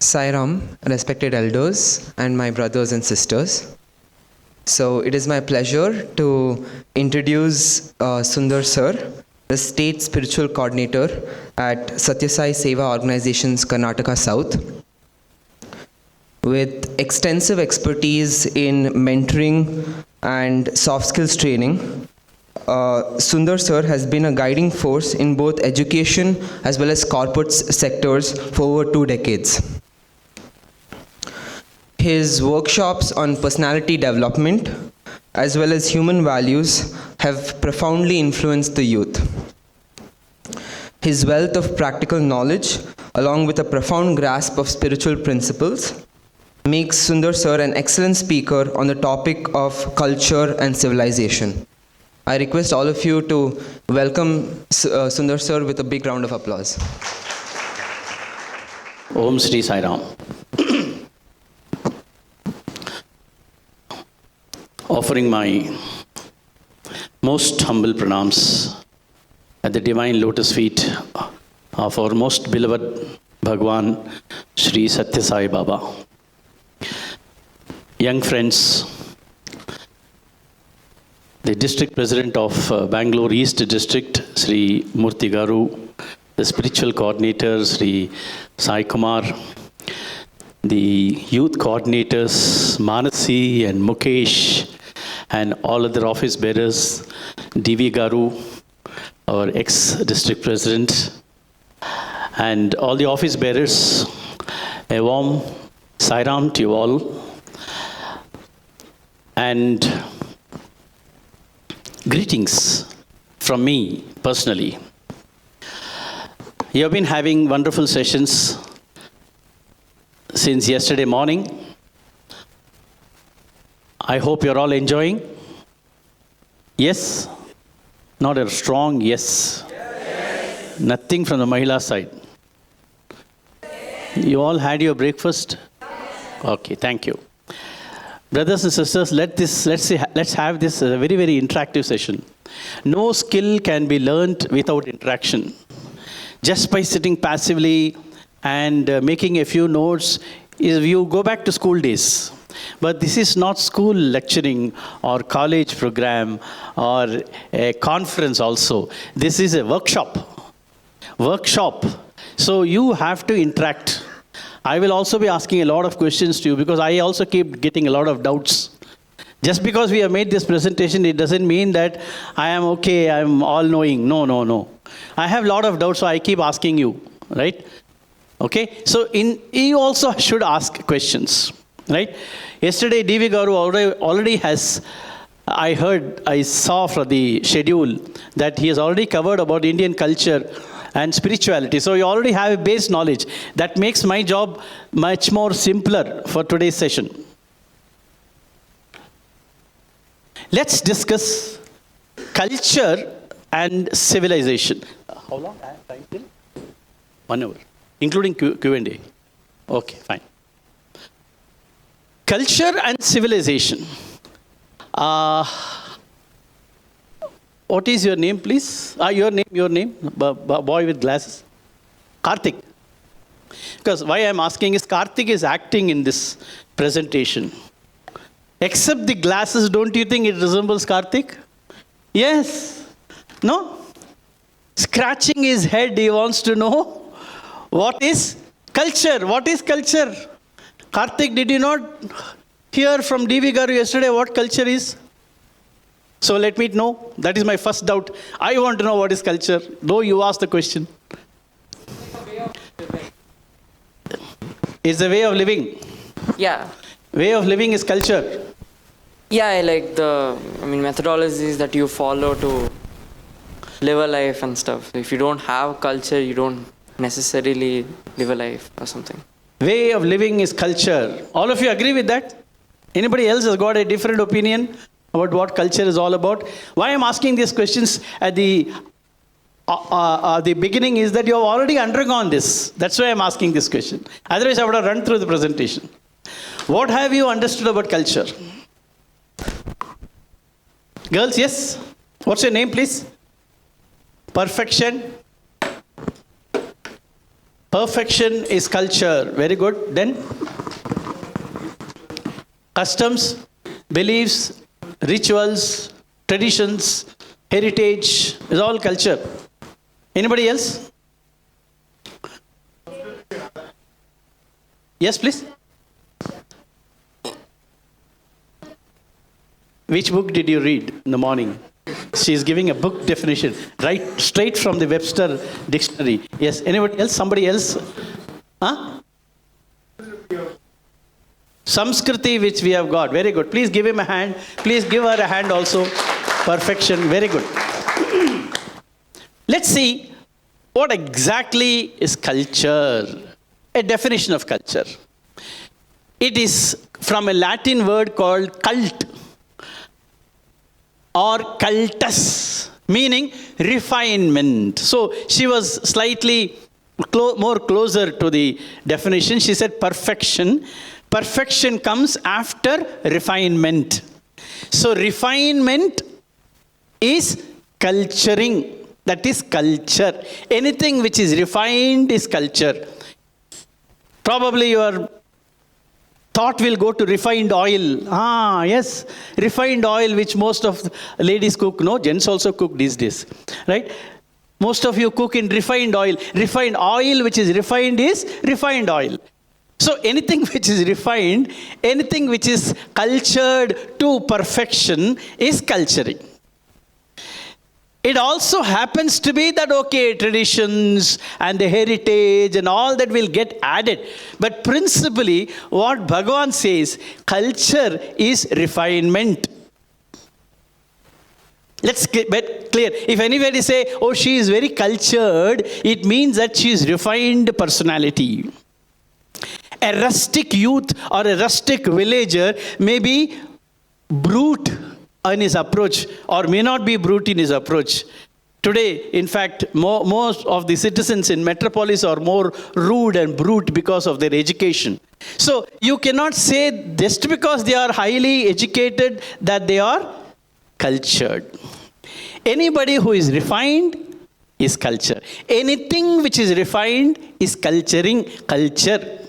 Sairam, respected elders, and my brothers and sisters. So it is my pleasure to introduce Sundar sir, the State Spiritual Coordinator at Sathya Seva Organizations, Karnataka South. With extensive expertise in mentoring and soft skills training, Sundar sir has been a guiding force in both education as well as corporate sectors for over 2 decades. His workshops on personality development as well as human values have profoundly influenced the youth. His wealth of practical knowledge, along with a profound grasp of spiritual principles, makes Sundar sir an excellent speaker on the topic of culture and civilization. I request all of you to welcome Sundar sir with a big round of applause. Om Shri Sai Ram. Offering my most humble pranams at the divine lotus feet of our most beloved Bhagwan Shri Sathya Sai Baba. Young friends, the District President of Bengaluru East District, Sri Murthy Garu, the Spiritual Coordinator, Sri Sai Kumar, the Youth Coordinators, Manasi and Mukesh, and all other office bearers, D.V. Garu, our ex-District President, and all the office bearers, a warm Sai Ram to you all. And greetings from me personally. You have been having wonderful sessions since yesterday morning. I hope you're all enjoying. Yes? Not a strong yes. Yes. Nothing from the Mahila side. Yes. You all had your breakfast? Yes. Okay, thank you. Brothers and sisters, let's have this very, very interactive session. No skill can be learnt without interaction. Just by sitting passively and making a few notes, you go back to school days. But this is not school lecturing or college program or a conference also. This is a workshop. So you have to interact. I will also be asking a lot of questions to you because I also keep getting a lot of doubts. Just because we have made this presentation, it doesn't mean that I am okay, I am all-knowing. No. I have a lot of doubts, so I keep asking you, right? Okay? So you also should ask questions, right? Yesterday, D.V. Garu already has, I saw from the schedule that he has already covered about Indian culture and spirituality. So you already have a base knowledge. That makes my job much more simpler for today's session. Let's discuss culture and civilization. How long I have time till? 1 hour, including Q&A. Okay, fine. Culture and civilization. What is your name, please? Your name. Boy with glasses. Karthik. Because why I'm asking is Karthik is acting in this presentation. Except the glasses, don't you think it resembles Karthik? Yes. No? Scratching his head, he wants to know what is culture. What is culture? Karthik, did you not hear from D.V. Garu yesterday what culture is? So let me know. That is my first doubt. I want to know what is culture, though you asked the question. It's a way of living. Yeah. Way of living is culture. Yeah, I like the methodologies that you follow to live a life and stuff. If you don't have culture, you don't necessarily live a life or something. Way of living is culture. All of you agree with that? Anybody else has got a different opinion about what culture is all about? Why I'm asking these questions at the beginning is that you have already undergone this. That's why I'm asking this question. Otherwise, I would have run through the presentation. What have you understood about culture? Girls, yes? What's your name, please? Perfection. Perfection is culture. Very good. Then customs, beliefs, rituals, traditions, heritage is all culture. Anybody else? Yes, please. Which book did you read in the morning? She is giving a book definition, right, straight from the Webster dictionary. Yes, anybody else? Somebody else? Huh? Samskriti, which we have got. Very good. Please give him a hand. Please give her a hand also. Perfection. Very good. Let's see what exactly is culture. A definition of culture. It is from a Latin word called cult or cultus, meaning refinement. So she was slightly more closer to the definition. She said perfection. Perfection comes after refinement. So refinement is culturing. That is culture. Anything which is refined is culture. Probably your thought will go to refined oil. Yes, refined oil which most of ladies cook. No, gents also cook these days, right? Most of you cook in refined oil. Refined oil which is refined oil. So anything which is refined, anything which is cultured to perfection is culturing. It also happens to be that, okay, traditions and the heritage and all that will get added. But principally, what Bhagavan says, culture is refinement. Let's get clear. If anybody say, oh, she is very cultured, it means that she is refined personality. A rustic youth or a rustic villager may be brute in his approach or may not be brute in his approach. Today, in fact, most of the citizens in metropolis are more rude and brute because of their education. So you cannot say just because they are highly educated that they are cultured. Anybody who is refined is culture. Anything which is refined is culturing, culture.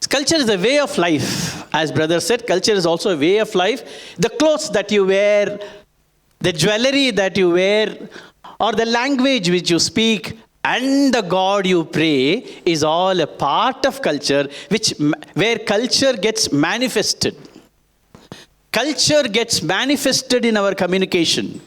Culture is a way of life. As brother said, culture is also a way of life. The clothes that you wear, the jewelry that you wear, or the language which you speak, and the God you pray is all a part of culture, where culture gets manifested. Culture gets manifested in our communication.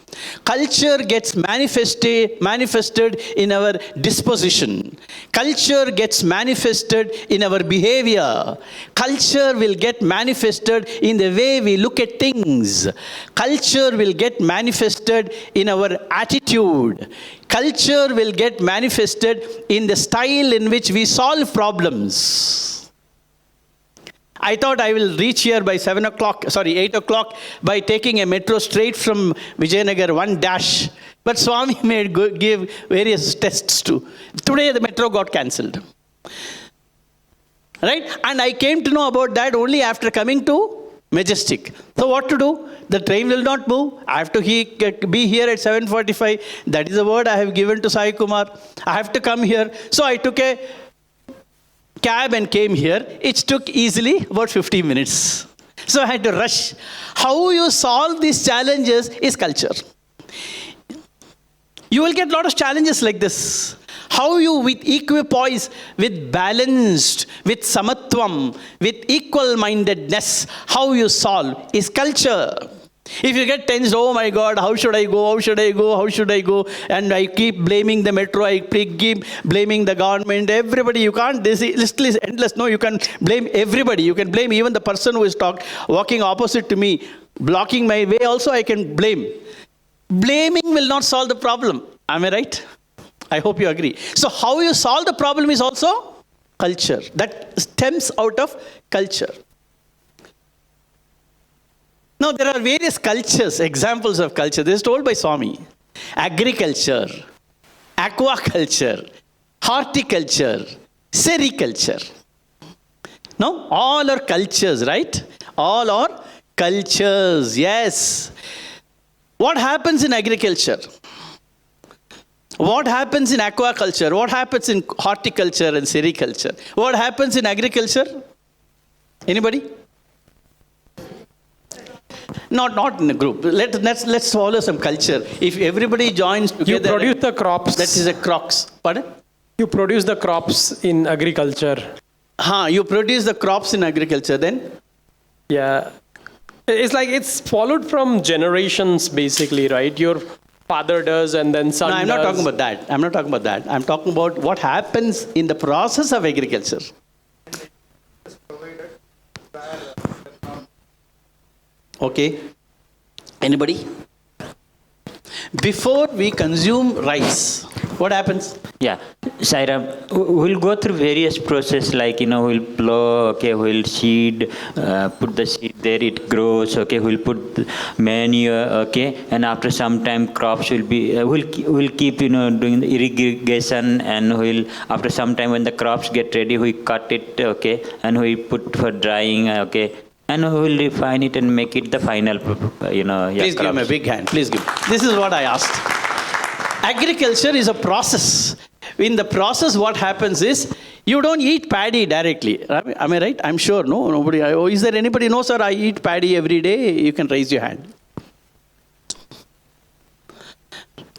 Culture gets manifested in our disposition. Culture gets manifested in our behavior. Culture will get manifested in the way we look at things. Culture will get manifested in our attitude. Culture will get manifested in the style in which we solve problems. I thought I will reach here by 8 o'clock by taking a metro straight from Vijayanagar 1-. But Swami may give various tests too. Today the metro got cancelled. Right? And I came to know about that only after coming to Majestic. So what to do? The train will not move. I have to be here at 7:45. That is the word I have given to Sai Kumar. I have to come here. So I took a cab and came here. It took easily about 50 minutes. So I had to rush. How you solve these challenges is culture. You will get a lot of challenges like this. How you with equipoise, with balanced, with samatvam, with equal-mindedness, how you solve is culture. If you get tensed, oh my God, how should I go? How should I go? How should I go? And I keep blaming the metro, I keep blaming the government, everybody. You can't, this list is endless. No, you can blame everybody. You can blame even the person who is walking opposite to me, blocking my way also I can blame. Blaming will not solve the problem. Am I right? I hope you agree. So how you solve the problem is also culture. That stems out of culture. Now, there are various cultures, examples of culture. This is told by Swami. Agriculture, aquaculture, horticulture, sericulture. No? All are cultures, right? All are cultures, yes. What happens in agriculture? What happens in aquaculture? What happens in horticulture and sericulture? What happens in agriculture? Anybody? Not in a group. Let's follow some culture. If everybody joins together, You produce the crops. that is a crops. Pardon? You produce the crops in agriculture. You produce the crops in agriculture. Then Yeah. It's like it's followed from generations, basically, right? Your father does, and then son no, I'm does. not talking about that. I'm not talking about that. I'm talking about what happens in the process of agriculture. Okay. Anybody? Before we consume rice, what happens? Yeah, Sairam, we'll go through various process like, we'll plow, okay, we'll seed, put the seed there, it grows, okay, we'll put manure, okay, and after some time crops will be, we'll keep, doing the irrigation, and after some time when the crops get ready, we cut it, okay, and we put for drying, okay, and we will refine it and make it the final, Please give me a big hand. Please give. This is what I asked. Agriculture is a process. In the process, what happens is you don't eat paddy directly. Am I right? I'm sure. No, nobody. Is there anybody? No, sir. I eat paddy every day. You can raise your hand.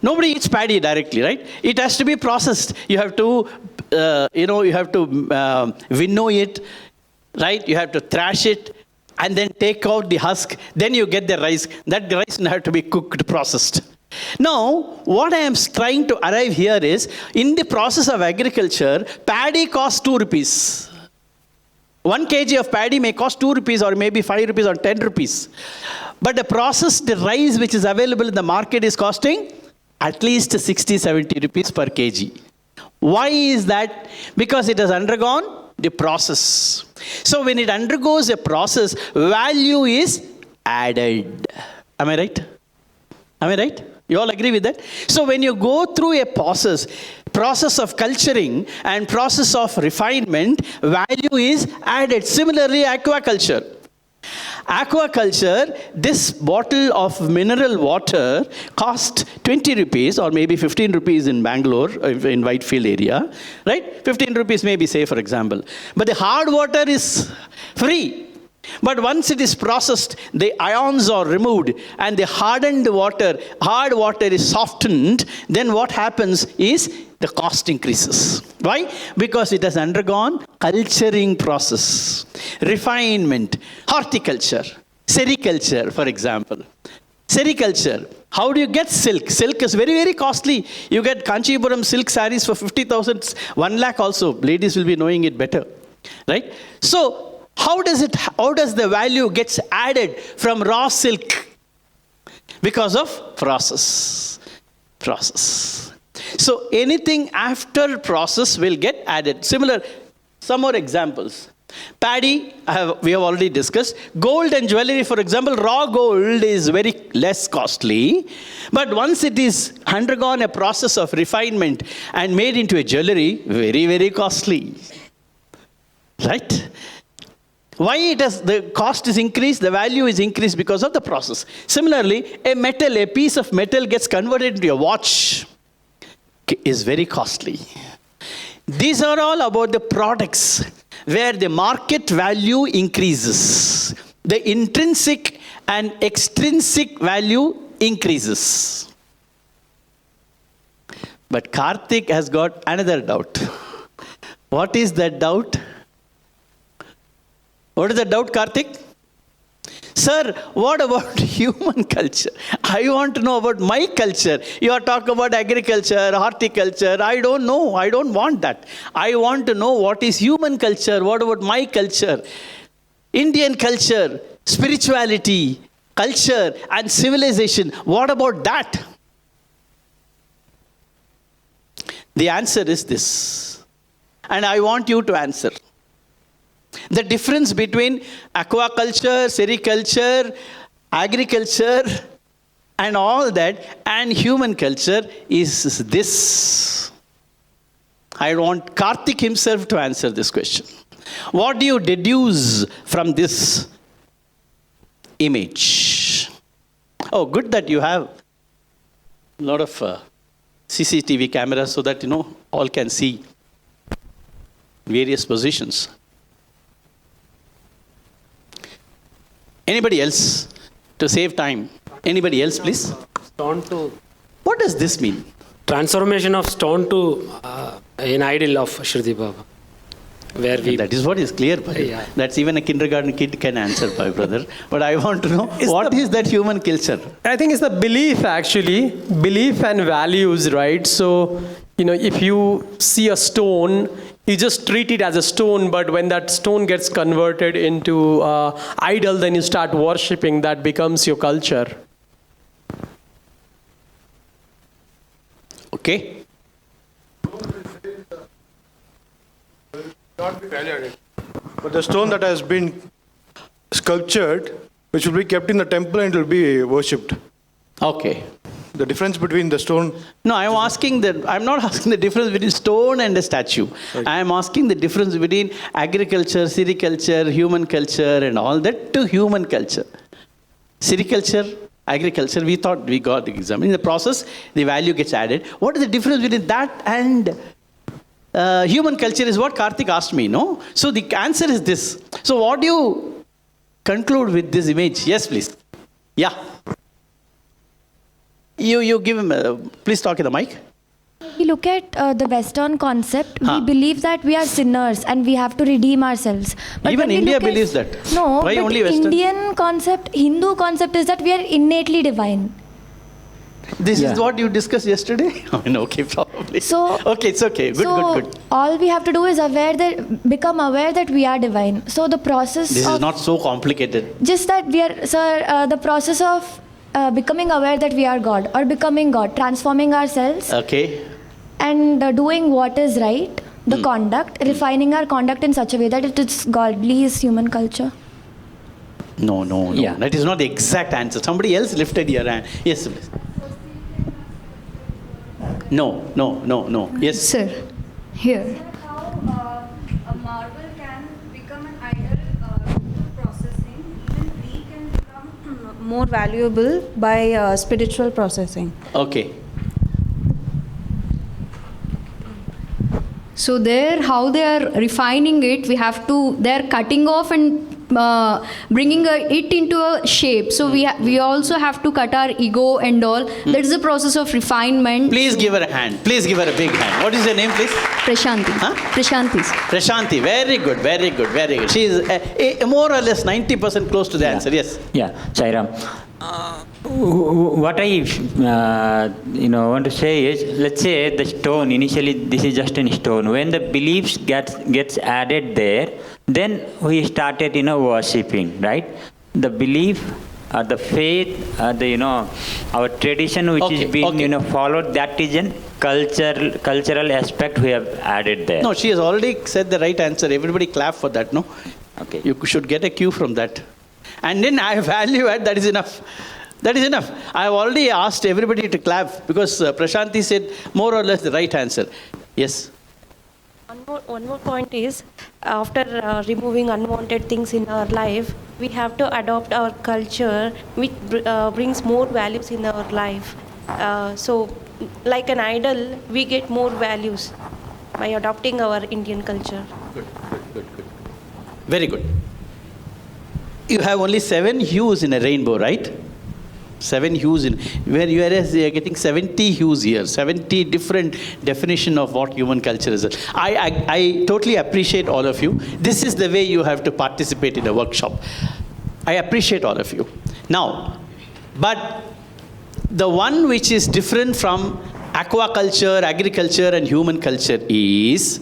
Nobody eats paddy directly, right? It has to be processed. You have to, winnow it, right? You have to thrash it, and then take out the husk. Then you get the rice. That rice has to be cooked, processed. Now, what I am trying to arrive here is, in the process of agriculture, paddy costs 2 rupees. 1 kg of paddy may cost 2 rupees or maybe 5 rupees or 10 rupees. But the processed rice which is available in the market is costing at least 60, 70 rupees per kg. Why is that? Because it has undergone the process. So when it undergoes a process, value is added. Am I right? Am I right? You all agree with that? So when you go through a process of culturing and process of refinement, value is added. Similarly, aquaculture. Aquaculture, this bottle of mineral water cost 20 rupees or maybe 15 rupees in Bangalore, in Whitefield area, right? 15 rupees maybe, say, for example. But the hard water is free. But once it is processed, the ions are removed and the hard water is softened, then what happens is the cost increases. Why? Because it has undergone culturing process, refinement, horticulture, sericulture, for example. Sericulture. How do you get silk? Silk is very, very costly. You get Kanchipuram silk sarees for 50,000, 1 lakh also. Ladies will be knowing it better, right? So, how does the value gets added from raw silk? Because of process. So anything after process will get added. Some more examples. Paddy, we have already discussed. Gold and jewelry, for example, raw gold is very less costly. But once it is undergone a process of refinement and made into a jewelry, very, very costly. Right? Why the cost is increased, the value is increased because of the process. Similarly, a piece of metal gets converted into a watch is very costly. These are all about the products where the market value increases. The intrinsic and extrinsic value increases. But Karthik has got another doubt. What is that doubt? What is the doubt, Karthik? Sir, what about human culture? I want to know about my culture. You are talking about agriculture, horticulture. I don't know. I don't want that. I want to know what is human culture. What about my culture? Indian culture, spirituality, culture, and civilization. What about that? The answer is this. And I want you to answer. The difference between aquaculture, sericulture, agriculture, and all that, and human culture is this. I want Karthik himself to answer this question. What do you deduce from this image? Oh, good that you have a lot of CCTV cameras so that, all can see various positions. Anybody else? To save time. Anybody else, please? Stone to What does this mean? transformation of stone to an idol of Shirdi Baba, where we That is what is clear, Bhai. Yeah. That's even a kindergarten kid can answer, my brother. But I want to know, what is that human culture? I think it's the belief, actually, belief and values, right? So, if you see a stone, you just treat it as a stone, but when that stone gets converted into idol, then you start worshipping. That becomes your culture. Okay? Not be valued. But the stone that has been sculptured, which will be kept in the temple and it will be worshipped. Okay. The difference between the stone. No, I'm not asking the difference between stone and a statue. I am asking the difference between agriculture, sericulture, human culture, and all that to human culture. Sericulture, agriculture, we thought we got the exam. In the process, the value gets added. What is the difference between that and human culture is what Karthik asked me, no? So the answer is this. So what do you conclude with this image? Yes, please. Yeah. You give him, please talk in the mic. We look at the Western concept. We believe that we are sinners and we have to redeem ourselves. But Even when we India look at- believes that. No, Why but only Western? Indian concept, Hindu concept is that we are innately divine. This Yeah. is what you discussed yesterday? Okay, probably. So- okay, it's okay. Good. All we have to do is become aware that we are divine. So the process This of is not so complicated. just that we are, sir, the process of becoming aware that we are God or becoming God, transforming ourselves Okay. and doing what is right, the conduct, refining our conduct in such a way that it is godly is human culture. No. Yeah. That is not the exact answer. Somebody else lifted your hand. Yes, please. No. Yes. Sir, here. How a marble can become an idol through processing, even we can become more valuable by spiritual processing. Okay. So there, how they are refining it, they are cutting off and bringing it into a shape. So we also have to cut our ego and all. That is the process of refinement. Please give her a hand. Please give her a big hand. What is your name, please? Prashanti. Huh? Prashanti. Prashanti. Very good. She is more or less 90% close to the answer. Yes. Yeah, Sairam. What I want to say is, let's say the stone, initially this is just a stone. When the beliefs gets added there, then we started worshipping, right? The belief, the faith, our tradition which is being followed, that is a cultural aspect we have added there. No, she has already said the right answer. Everybody clap for that, no? Okay. You should get a cue from that. And then I value add, that is enough. That is enough. I have already asked everybody to clap because Prashanti said more or less the right answer. Yes. One more point is, after removing unwanted things in our life, we have to adopt our culture, which brings more values in our life. So, like an idol, we get more values by adopting our Indian culture. Good. Very good. You have only 7 hues in a rainbow, right? 7 hues in where you are getting 70 hues here, 70 different definition of what human culture is. I totally appreciate all of you. This is the way you have to participate in a workshop. I appreciate all of you. Now, but the one which is different from aquaculture, agriculture and human culture is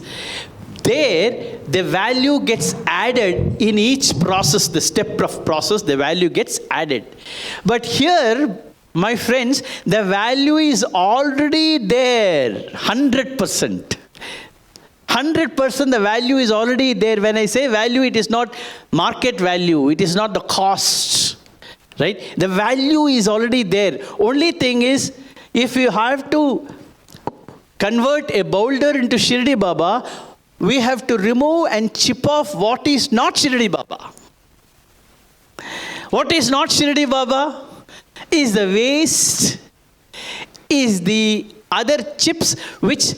there the value gets added in each process, the step of process, the value gets added. But here, my friends, the value is already there, 100%. 100% the value is already there. When I say value, it is not market value, it is not the cost, right? The value is already there. Only thing is, if you have to convert a boulder into Shirdi Baba, we have to remove and chip off what is not Shirdi Baba. What is not Shirdi Baba is the waste, is the other chips which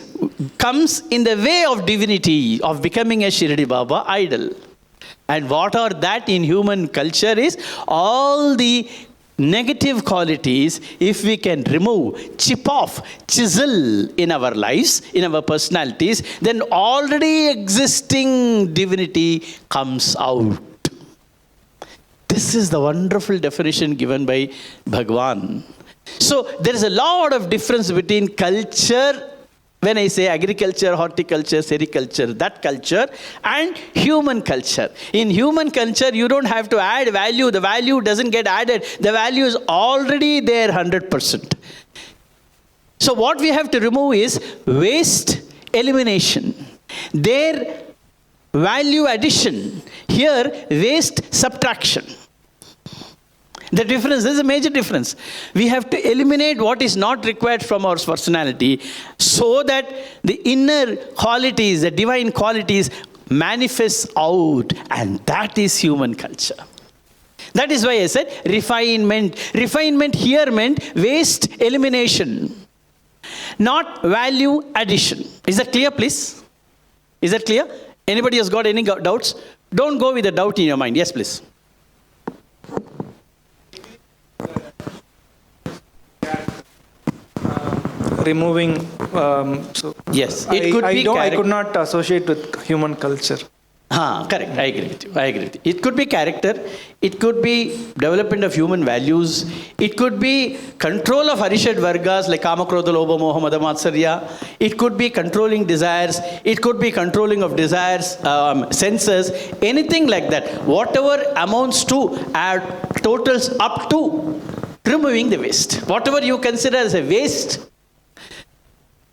comes in the way of divinity, of becoming a Shirdi Baba idol. And what are that in human culture is all the negative qualities. If we can remove, chip off, chisel in our lives, in our personalities, then already existing divinity comes out. This is the wonderful definition given by Bhagwan. So there is a lot of difference between culture, when I say agriculture, horticulture, sericulture, that culture, and human culture. In human culture, you don't have to add value. The value doesn't get added. The value is already there 100%. So what we have to remove is waste elimination. There, value addition. Here, waste subtraction. The difference, there's a major difference. We have to eliminate what is not required from our personality so that the inner qualities, the divine qualities manifest out, and that is human culture. That is why I said refinement. Refinement here meant waste elimination, not value addition. Is that clear, please? Is that clear? Anybody has got any doubts? Don't go with a doubt in your mind. Yes, please. Removing, yes, I could not associate with human culture. Correct. I agree with you. It could be character. It could be development of human values. It could be control of Harishad Vargas like Kama, Krodha, Lobha, Moha, Mada, Matsarya. It could be controlling desires. It could be controlling of desires, senses, anything like that. Whatever amounts to add totals up to removing the waste. Whatever you consider as a waste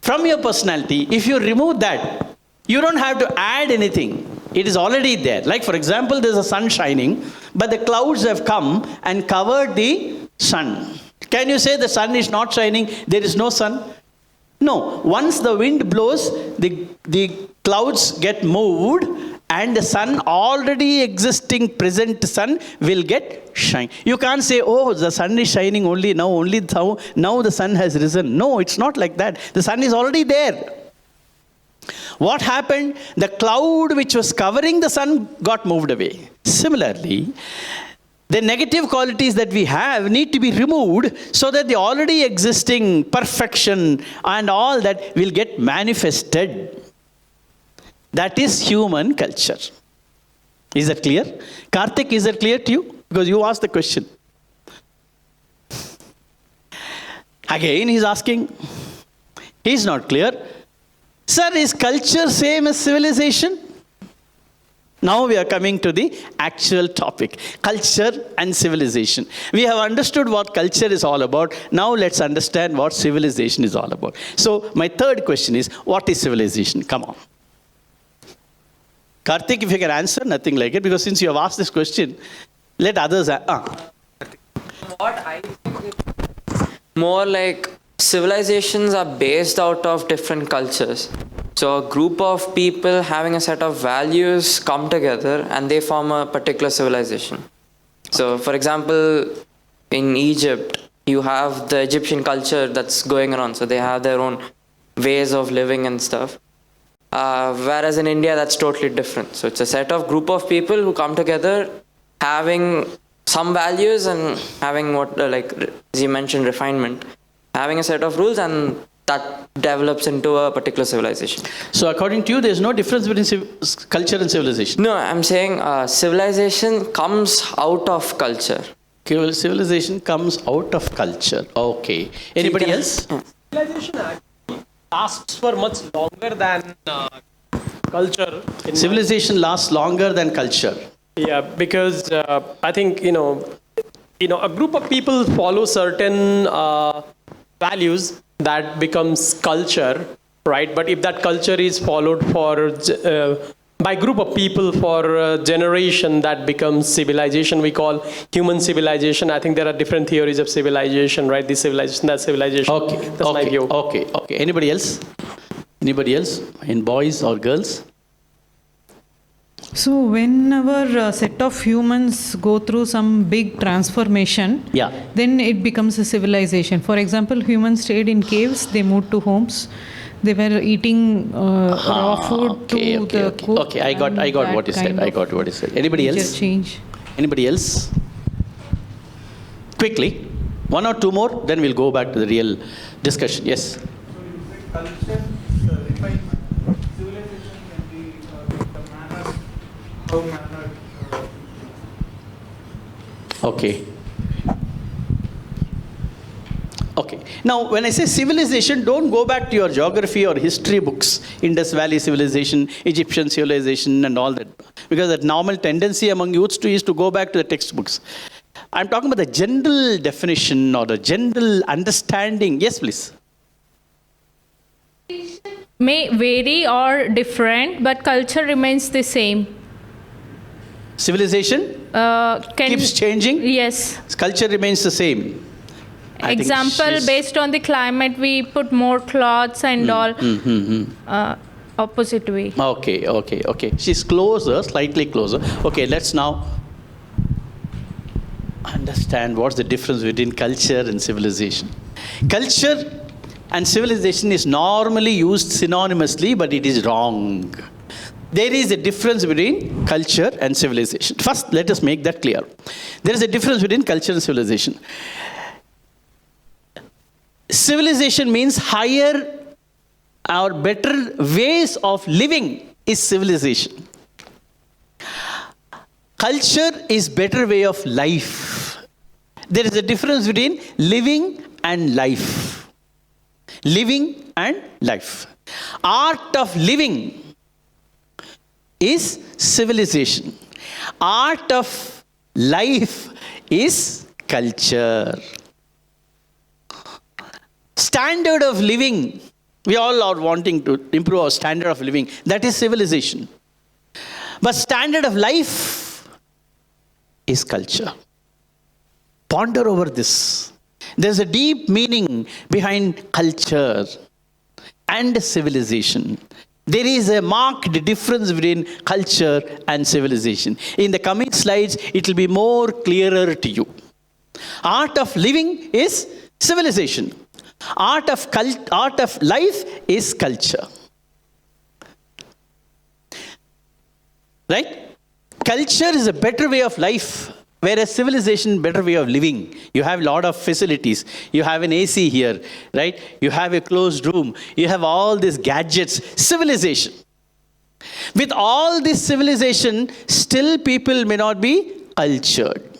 from your personality, if you remove that, you don't have to add anything. It is already there. Like for example, there's a sun shining, but the clouds have come and covered the sun. Can you say the sun is not shining? There is no sun? No. Once the wind blows, the clouds get moved, and the sun, already existing present sun, will get shine. You can't say, oh, the sun is shining only now the sun has risen. No, it's not like that. The sun is already there. What happened? The cloud which was covering the sun got moved away. Similarly, the negative qualities that we have need to be removed so that the already existing perfection and all that will get manifested. That is human culture. Is that clear? Karthik, is that clear to you? Because you asked the question. Again, he's asking. He's not clear. Sir, is culture same as civilization? Now we are coming to the actual topic. Culture and civilization. We have understood what culture is all about. Now let's understand what civilization is all about. So my third question is, what is civilization? Come on. Karthik, if you can answer, nothing like it, because since you have asked this question, let others What I think is more like civilizations are based out of different cultures. So a group of people having a set of values come together and they form a particular civilization. So for example, in Egypt, you have the Egyptian culture that's going around. So they have their own ways of living and stuff. Whereas in India, that's totally different. So it's a set of group of people who come together having some values and having what, like as you mentioned, refinement, having a set of rules, and that develops into a particular civilization. So according to you, there's no difference between culture and civilization? No, I'm saying civilization comes out of culture. Civilization comes out of culture. Okay. Anybody else? Civilization actually lasts for much longer than culture. Civilization lasts longer than culture. Yeah, because I think, a group of people follow certain values that becomes culture, right? But if that culture is followed by group of people for a generation, that becomes civilization. We call human civilization. I think there are different theories of civilization, right? This civilization, that civilization. Okay. That's my view. Okay. Anybody else? In boys or girls? So whenever a set of humans go through some big transformation, then it becomes a civilization. For example, humans stayed in caves, they moved to homes. They were eating raw food to the cook. Okay, I got what you said. I got what you said. Anybody else? Change. Anybody else? Quickly, one or two more, then we'll go back to the real discussion. Yes. Culture, refinement, civilization can be the manner, how manner. Okay. Okay. Now, when I say civilization, don't go back to your geography or history books, Indus Valley civilization, Egyptian civilization, and all that. Because the normal tendency among youths is to go back to the textbooks. I'm talking about the general definition or the general understanding. Yes, please. May vary or different, but culture remains the same. Civilization keeps changing? Yes. Culture remains the same. Example, based on the climate, we put more clothes and all. Opposite way. Okay. She's closer, slightly closer. Okay, let's now understand what's the difference between culture and civilization. Culture and civilization is normally used synonymously, but it is wrong. There is a difference between culture and civilization. First, let us make that clear. There is a difference between culture and civilization. Civilization means higher or better ways of living is civilization. Culture is better way of life. There is a difference between living and life. Living and life. Art of living is civilization. Art of life is culture. Standard of living, we all are wanting to improve our standard of living. That is civilization. But standard of life is culture. Ponder over this. There's a deep meaning behind culture and civilization. There is a marked difference between culture and civilization. In the coming slides, it will be more clearer to you. Art of living is civilization. Art of life is culture. Right? Culture is a better way of life, whereas civilization is a better way of living. You have a lot of facilities. You have an AC here, right? You have a closed room. You have all these gadgets. Civilization. With all this civilization, still people may not be cultured.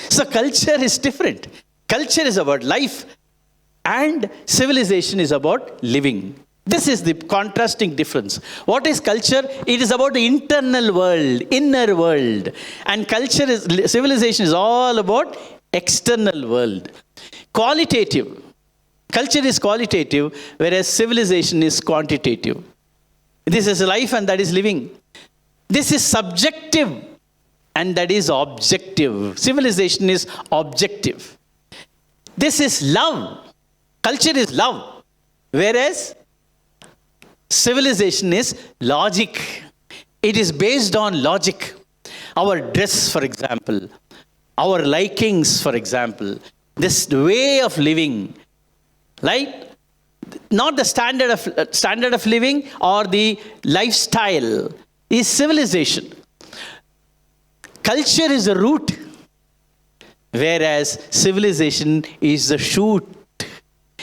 So culture is different. Culture is about life, and civilization is about living. This is the contrasting difference. What is culture? It is about the internal world, inner world. And civilization is all about external world. Qualitative. Culture is qualitative, whereas civilization is quantitative. This is life and that is living. This is subjective and that is objective. Civilization is objective. This is love. Culture is love, whereas civilization is logic. It is based on logic. Our dress, for example, our likings, for example, this way of living, right? Not the standard of living or the lifestyle is civilization. Culture is the root, whereas civilization is the shoot.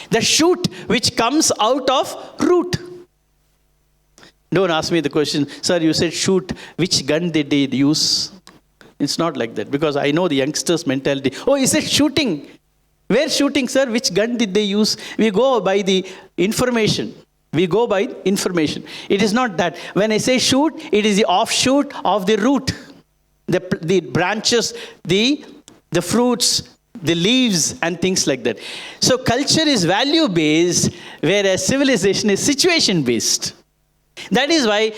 The shoot which comes out of root. Don't ask me the question, sir, you said shoot, which gun did they use? It's not like that, because I know the youngsters' mentality. Oh, he said shooting. Where shooting, sir? Which gun did they use? We go by the information. We go by information. It is not that. When I say shoot, it is the offshoot of the root. The branches, the fruits, the leaves and things like that. So culture is value based, whereas civilization is situation based. That is why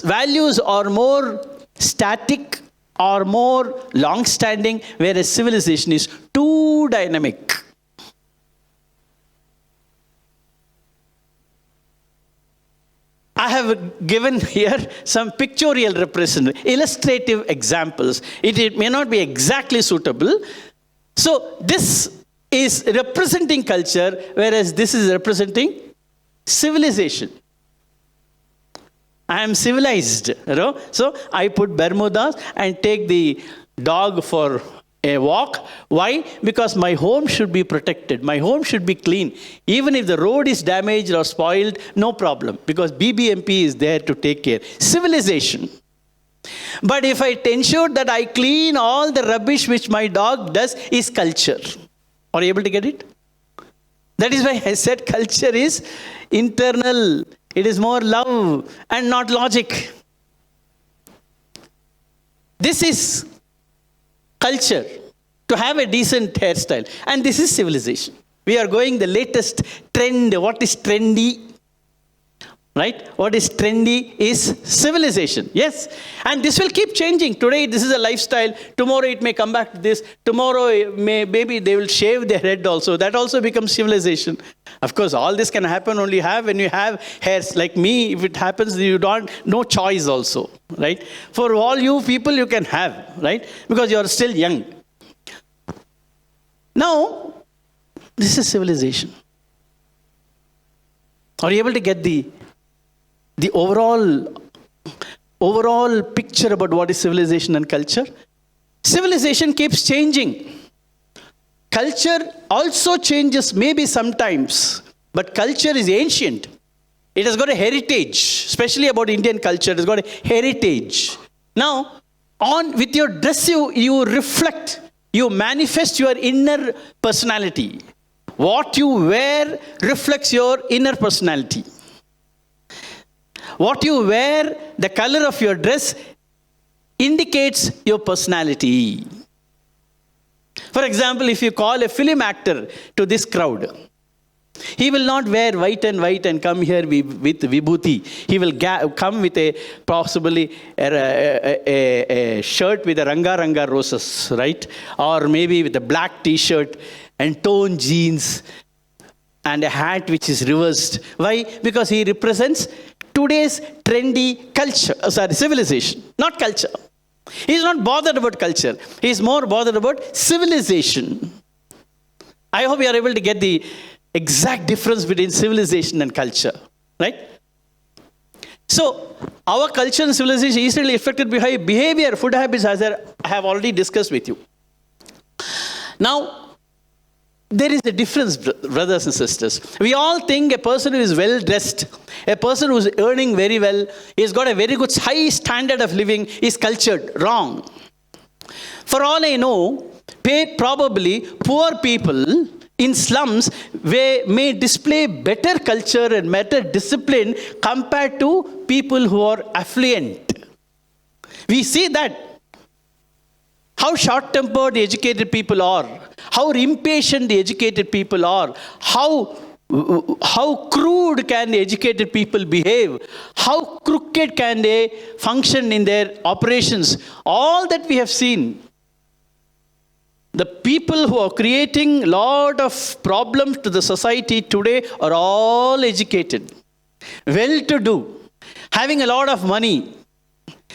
values are more static or more long standing, whereas civilization is too dynamic. I have given here some pictorial illustrative examples. It may not be exactly suitable. So this is representing culture, whereas this is representing civilization. I am civilized, So I put Bermudas and take the dog for a walk. Why? Because my home should be protected. My home should be clean. Even if the road is damaged or spoiled, no problem. Because BBMP is there to take care. Civilization. But if I ensure that I clean all the rubbish which my dog does, is culture. Are you able to get it? That is why I said culture is internal. It is more love and not logic. This is culture, to have a decent hairstyle. And this is civilization. We are going the latest trend. What is trendy? Right? What is trendy is civilization. Yes. And this will keep changing. Today, this is a lifestyle. Tomorrow, it may come back to this. Tomorrow, maybe they will shave their head also. That also becomes civilization. Of course, all this can happen only when you have hairs. Like me, if it happens, you don't, no choice also. Right? For all you people, you can have. Right? Because you are still young. Now, this is civilization. Are you able to get the overall picture about what is civilization and culture? Civilization keeps changing. Culture also changes maybe sometimes, but culture is ancient. It has got a heritage, especially about Indian culture. It has got a heritage. Now, with your dress, you reflect, you manifest your inner personality. What you wear reflects your inner personality. What you wear, the color of your dress, indicates your personality. For example, if you call a film actor to this crowd, he will not wear white and come here with vibhuti. He will come with possibly a shirt with a ranga roses, right? Or maybe with a black t-shirt and toned jeans and a hat which is reversed. Why? Because he represents today's trendy culture, civilization, not culture. He's not bothered about culture. He's more bothered about civilization. I hope you are able to get the exact difference between civilization and culture, right? So, our culture and civilization is really affected by behavior, food habits, as I have already discussed with you. Now, there is a difference, brothers and sisters. We all think a person who is well dressed, a person who is earning very well, he's got a very good high standard of living, is cultured. Wrong. For all I know, probably poor people in slums may display better culture and better discipline compared to people who are affluent. We see that. How short-tempered the educated people are, how impatient the educated people are, how crude can the educated people behave, how crooked can they function in their operations. All that we have seen. The people who are creating a lot of problems to the society today are all educated, well-to-do, having a lot of money,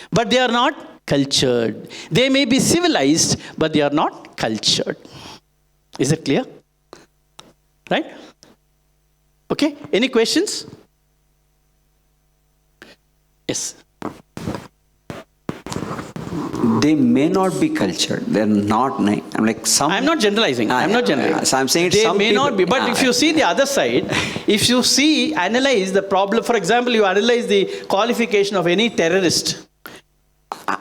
but they are not cultured. They may be civilized, but they are not cultured. Is it clear? Right? Okay, any questions? Yes. They may not be cultured. They're not. I'm like some. I'm not generalizing. So I'm saying they some may people, not be. But if you see the other side, if you analyze the problem. For example, you analyze the qualification of any terrorist.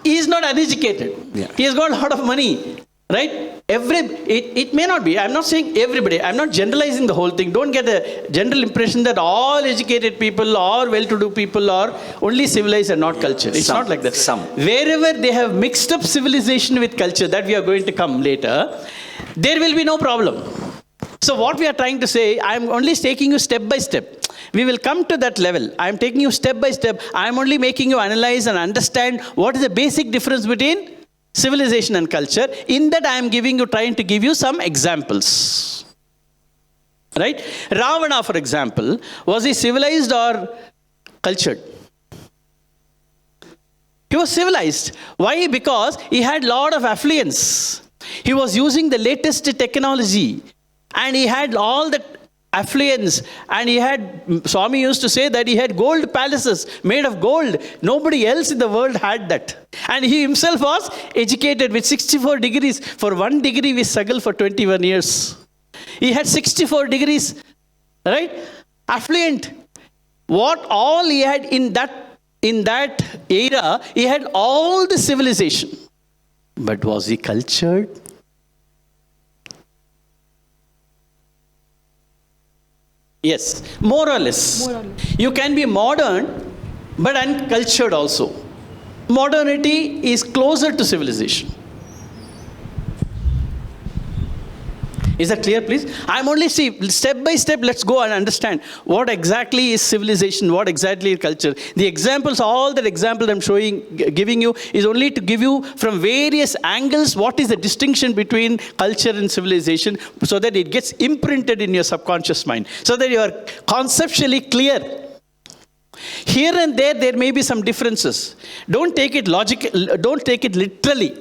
He is not uneducated. Yeah. He has got a lot of money, right? It may not be. I'm not saying everybody. I'm not generalizing the whole thing. Don't get a general impression that all educated people or well-to-do people are only civilized and not cultured. It's not like that. Wherever they have mixed up civilization with culture, that we are going to come later, there will be no problem. So what we are trying to say, I'm only taking you step by step. We will come to that level. I'm taking you step by step. I'm only making you analyze and understand what is the basic difference between civilization and culture. In that, I am trying to give you some examples. Right? Ravana, for example, was he civilized or cultured? was civilized. Why? Because he had lot of affluence. He was using the latest technology, and he had all the affluence, and he had, Swami used to say that he had gold palaces made of gold. Nobody else in the world had that. And he himself was educated with 64 degrees. For 1 degree we struggled for 21 years. He had 64 degrees, right? Affluent. What all he had in that era, he had all the civilization. But was he cultured? Yes, more or less. You can be modern, but uncultured also. Modernity is closer to civilization. Is that clear, please? I'm only step by step, let's go and understand what exactly is civilization, what exactly is culture. The examples, all the examples I'm giving you is only to give you from various angles what is the distinction between culture and civilization, so that it gets imprinted in your subconscious mind, so that you are conceptually clear. Here and there may be some differences. Don't take it literally.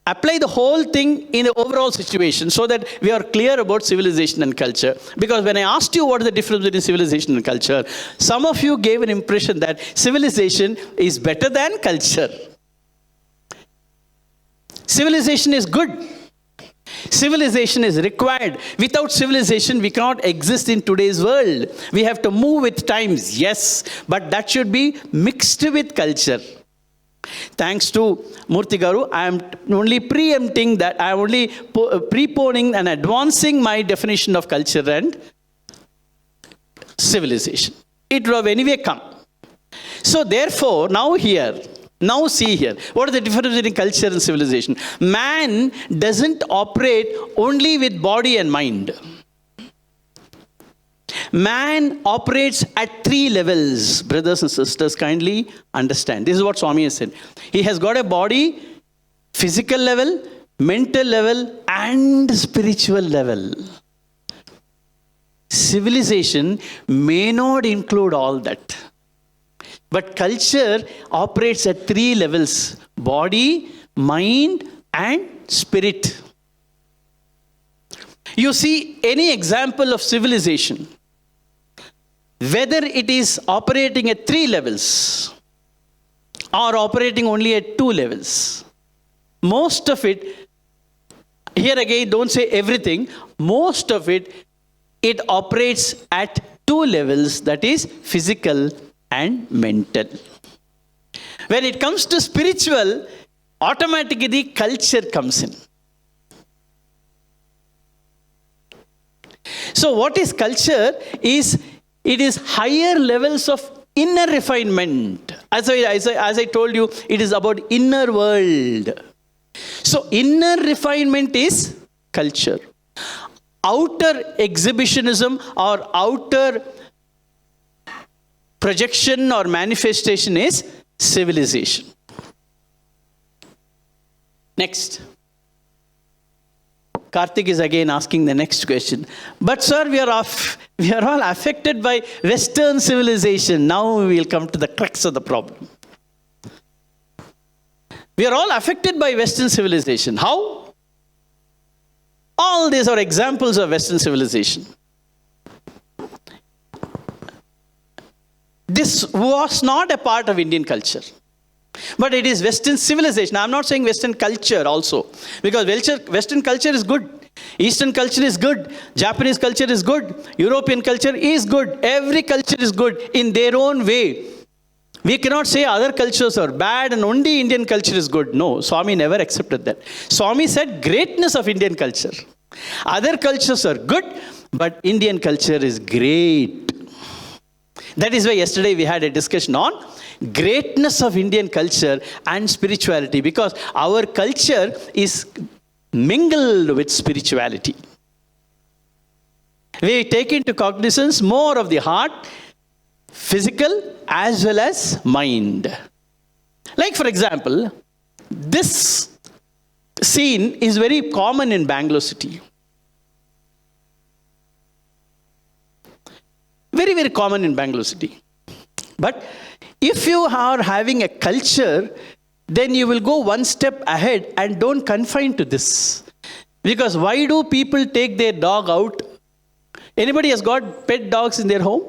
Apply the whole thing in the overall situation so that we are clear about civilization and culture. Because when I asked you what is the difference between civilization and culture, some of you gave an impression that civilization is better than culture. Civilization is good. Civilization is required. Without civilization, we cannot exist in today's world. We have to move with times, yes, but that should be mixed with culture. Thanks to Murthy Garu, I am only preempting that, I am only preponing and advancing my definition of culture and civilization. It will have anyway come. So therefore, now see here, what is the difference between culture and civilization? Man doesn't operate only with body and mind. Man operates at 3 levels. Brothers and sisters, kindly understand. This is what Swami has said. He has got a body, physical level, mental level, and spiritual level. Civilization may not include all that. But culture operates at 3 levels: body, mind, and spirit. You see any example of civilization, whether it is operating at 3 levels or operating only at 2 levels, most of it, here again, don't say everything, most of it operates at 2 levels, that is physical and mental. When it comes to spiritual, automatically culture comes in. So what is culture is, it is higher levels of inner refinement. As I told you, it is about inner world. So inner refinement is culture. Outer exhibitionism or outer projection or manifestation is civilization. Next. Karthik is again asking the next question. But sir, we are all affected by Western civilization. Now we will come to the crux of the problem. We are all affected by Western civilization. How? All these are examples of Western civilization. This was not a part of Indian culture. But it is Western civilization. I am not saying Western culture also. Because Western culture is good. Eastern culture is good. Japanese culture is good. European culture is good. Every culture is good in their own way. We cannot say other cultures are bad and only Indian culture is good. No, Swami never accepted that. Swami said greatness of Indian culture. Other cultures are good, but Indian culture is great. That is why yesterday we had a discussion on greatness of Indian culture and spirituality, because our culture is mingled with spirituality. We take into cognizance more of the heart, physical as well as mind. Like for example, this scene is very common in Bangalore city. Very, very common in Bangalore city. But If you are having a culture, then you will go one step ahead and don't confine to this. Because why do people take their dog out? Anybody has got pet dogs in their home?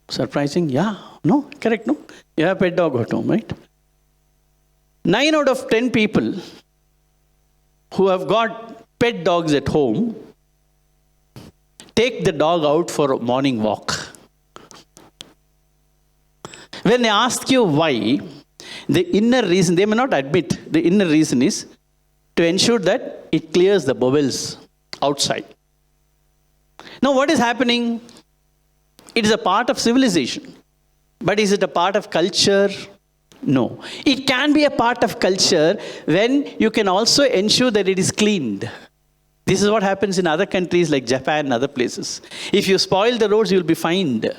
Surprising? Yeah. No? Correct? No? You have a pet dog at home, right? 9 out of 10 people who have got pet dogs at home take the dog out for a morning walk. When they ask you why, the inner reason, they may not admit, the inner reason is to ensure that it clears the bowels outside. Now what is happening? It is a part of civilization. But is it a part of culture? No. It can be a part of culture when you can also ensure that it is cleaned. This is what happens in other countries like Japan and other places. If you spoil the roads, you will be fined.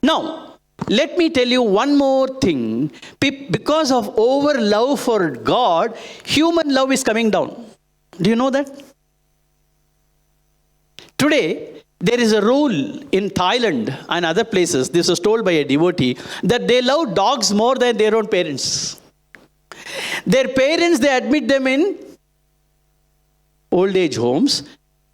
Now, let me tell you one more thing. Because of over love for God, human love is coming down. Do you know that? Today, there is a rule in Thailand and other places, this was told by a devotee, that they love dogs more than their own parents. Their parents, they admit them in old age homes.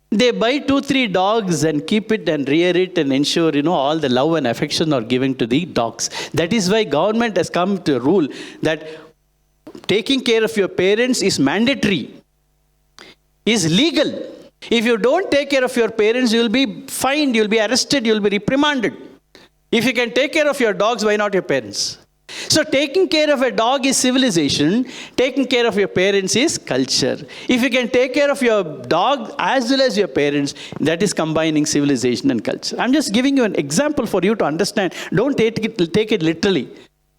They buy 2-3 dogs and keep it and rear it and ensure, all the love and affection are given to the dogs. That is why government has come to a rule that taking care of your parents is mandatory, is legal. If you don't take care of your parents, you will be fined, you will be arrested, you will be reprimanded. If you can take care of your dogs, why not your parents? So taking care of a dog is civilization. Taking care of your parents is culture. If you can take care of your dog as well as your parents, that is combining civilization and culture. I'm just giving you an example for you to understand. Don't take it literally.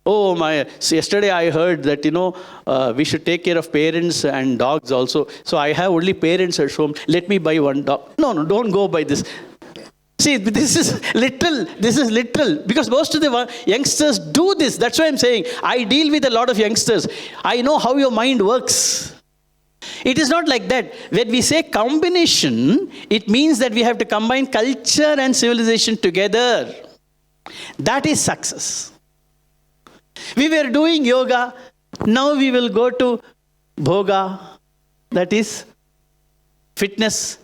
Oh my, so yesterday I heard that, we should take care of parents and dogs also. So I have only parents at home. Let me buy one dog. No, don't go by this. See, this is literal. Because most of the youngsters do this. That's why I'm saying, I deal with a lot of youngsters. I know how your mind works. It is not like that. When we say combination, it means that we have to combine culture and civilization together. That is success. We were doing yoga. Now we will go to bhoga. That is fitness.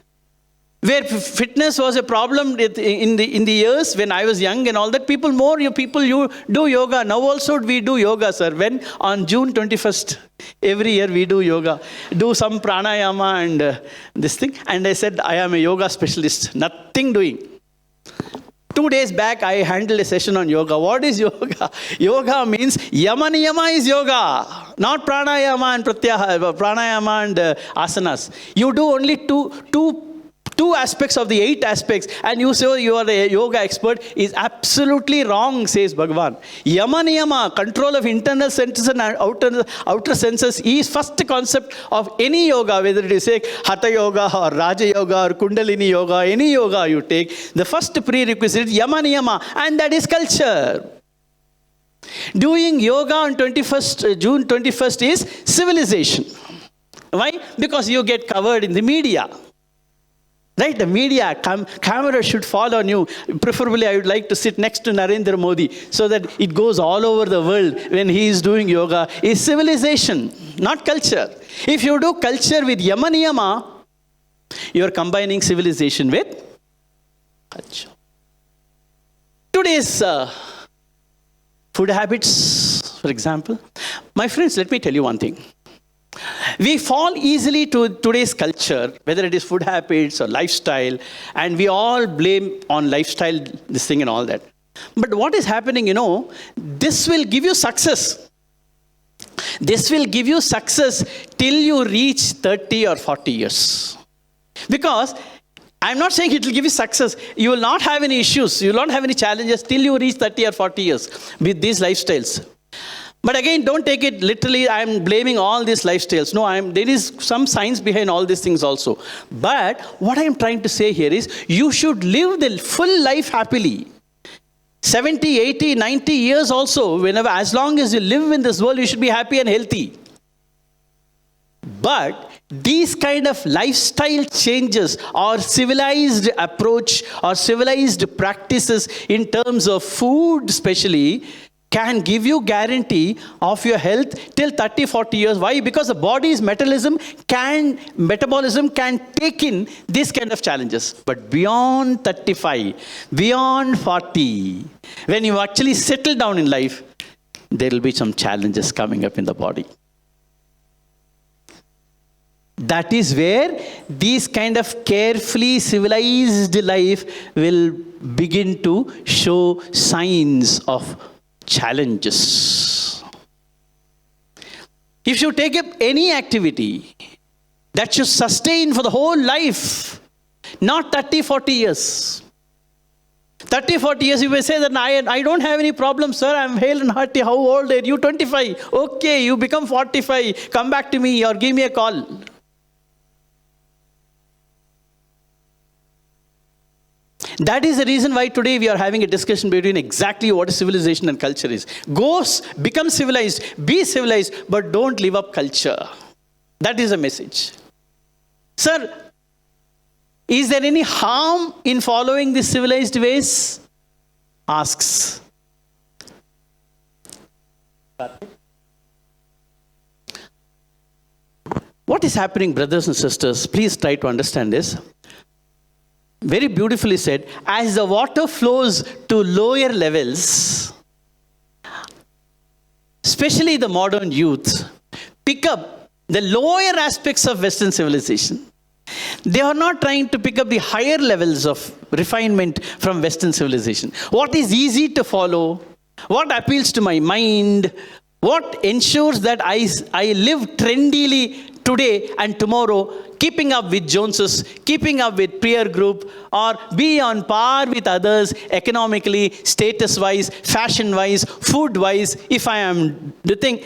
Where fitness was a problem in the years when I was young and all that, people you do yoga. Now also we do yoga, sir. When on June 21st, every year we do yoga. Do some pranayama and this thing. And I said, I am a yoga specialist. Nothing doing. 2 days back, I handled a session on yoga. What is yoga? Yoga means yama niyama is yoga. Not pranayama and pranayama and asanas. You do only two aspects of the 8 aspects, and you say you are a yoga expert, is absolutely wrong, says Bhagavan. Yama niyama, control of internal senses and outer senses, is first concept of any yoga, whether it is Hatha yoga or Raja yoga or Kundalini yoga, any yoga you take. The first prerequisite is yama niyama, and that is culture. Doing yoga on June 21st is civilization. Why? Because you get covered in the media. Right, the media, camera should fall on you. Preferably, I would like to sit next to Narendra Modi so that it goes all over the world when he is doing yoga. Is civilization, not culture. If you do culture with yama niyama, you are combining civilization with culture. Today's food habits, for example. My friends, let me tell you one thing. We fall easily to today's culture, whether it is food habits or lifestyle, and we all blame on lifestyle, this thing and all that. But what is happening, this will give you success. This will give you success till you reach 30 or 40 years. Because I'm not saying it will give you success. You will not have any issues. You will not have any challenges till you reach 30 or 40 years with these lifestyles. But again, don't take it literally, I'm blaming all these lifestyles. No, there is some science behind all these things also. But what I'm trying to say here is, you should live the full life happily. 70, 80, 90 years also, as long as you live in this world, you should be happy and healthy. But these kind of lifestyle changes or civilized approach or civilized practices in terms of food especially can give you guarantee of your health till 30-40 years. Why? Because the body's metabolism can take in this kind of challenges. But beyond 35, beyond 40, when you actually settle down in life, there will be some challenges coming up in the body. That is where these kind of carefully civilized life will begin to show signs of challenges. If you take up any activity that should sustain for the whole life, not 30-40 years. 30-40 years, you may say that I don't have any problem, sir. I'm hale and hearty. How old are you? 25. Okay, you become 45. Come back to me or give me a call. That is the reason why today we are having a discussion between exactly what civilization and culture is. Become civilized, be civilized, but don't live up culture. That is the message. Sir, is there any harm in following the civilized ways? Asks. What is happening, brothers and sisters? Please try to understand this. Very beautifully said, as the water flows to lower levels, especially the modern youth, pick up the lower aspects of Western civilization. They are not trying to pick up the higher levels of refinement from Western civilization. What is easy to follow, what appeals to my mind, what ensures that I live trendily today and tomorrow, keeping up with Joneses, keeping up with peer group, or be on par with others economically, status-wise, fashion-wise, food-wise. If I am the thing,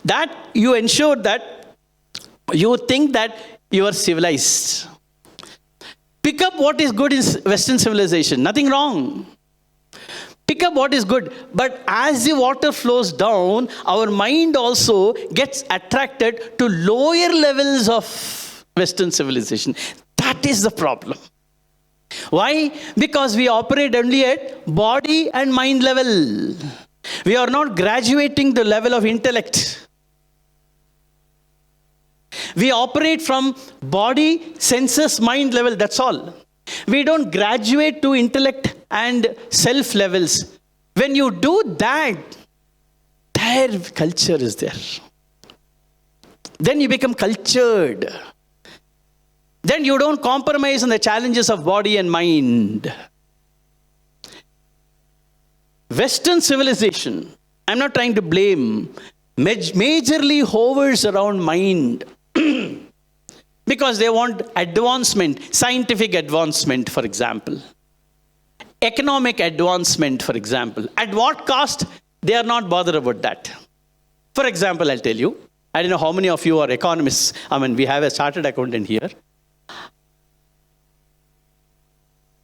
that you ensure that you think that you are civilized. Pick up what is good in Western civilization. Nothing wrong. Pick up what is good. But as the water flows down, our mind also gets attracted to lower levels of Western civilization. That is the problem. Why? Because we operate only at body and mind level. We are not graduating the level of intellect. We operate from body, senses, mind level, that's all. We don't graduate to intellect and self levels. When you do that, their culture is there. Then you become cultured. Then you don't compromise on the challenges of body and mind. Western civilization, I'm not trying to blame, majorly hovers around mind. Because they want advancement, scientific advancement, for example. Economic advancement, for example. At what cost? They are not bothered about that. For example, I'll tell you, I don't know how many of you are economists. I mean, we have a chartered accountant here.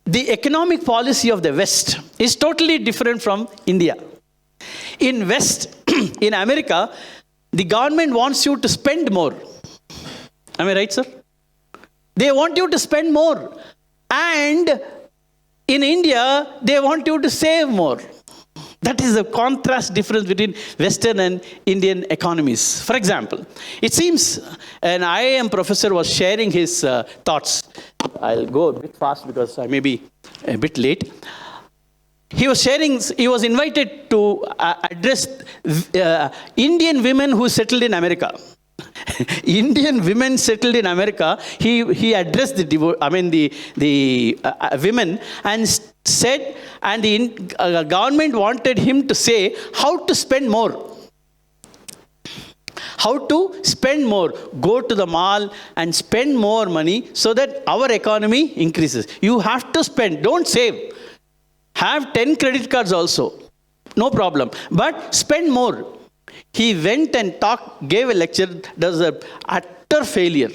The economic policy of the West is totally different from India. In West, in America, the government wants you to spend more. Am I right, sir? They want you to spend more. And in India, they want you to save more. That is the contrast difference between Western and Indian economies. For example, it seems an IIM professor was sharing his thoughts. I'll go a bit fast because I may be a bit late. He was sharing, he was invited to address Indian women who settled in America. Indian women settled in America, he addressed the women and said, and the government wanted him to say how to spend more. How to spend more. Go to the mall and spend more money so that our economy increases. You have to spend, don't save. Have 10 credit cards also, no problem. But spend more. He went and gave a lecture, does an utter failure.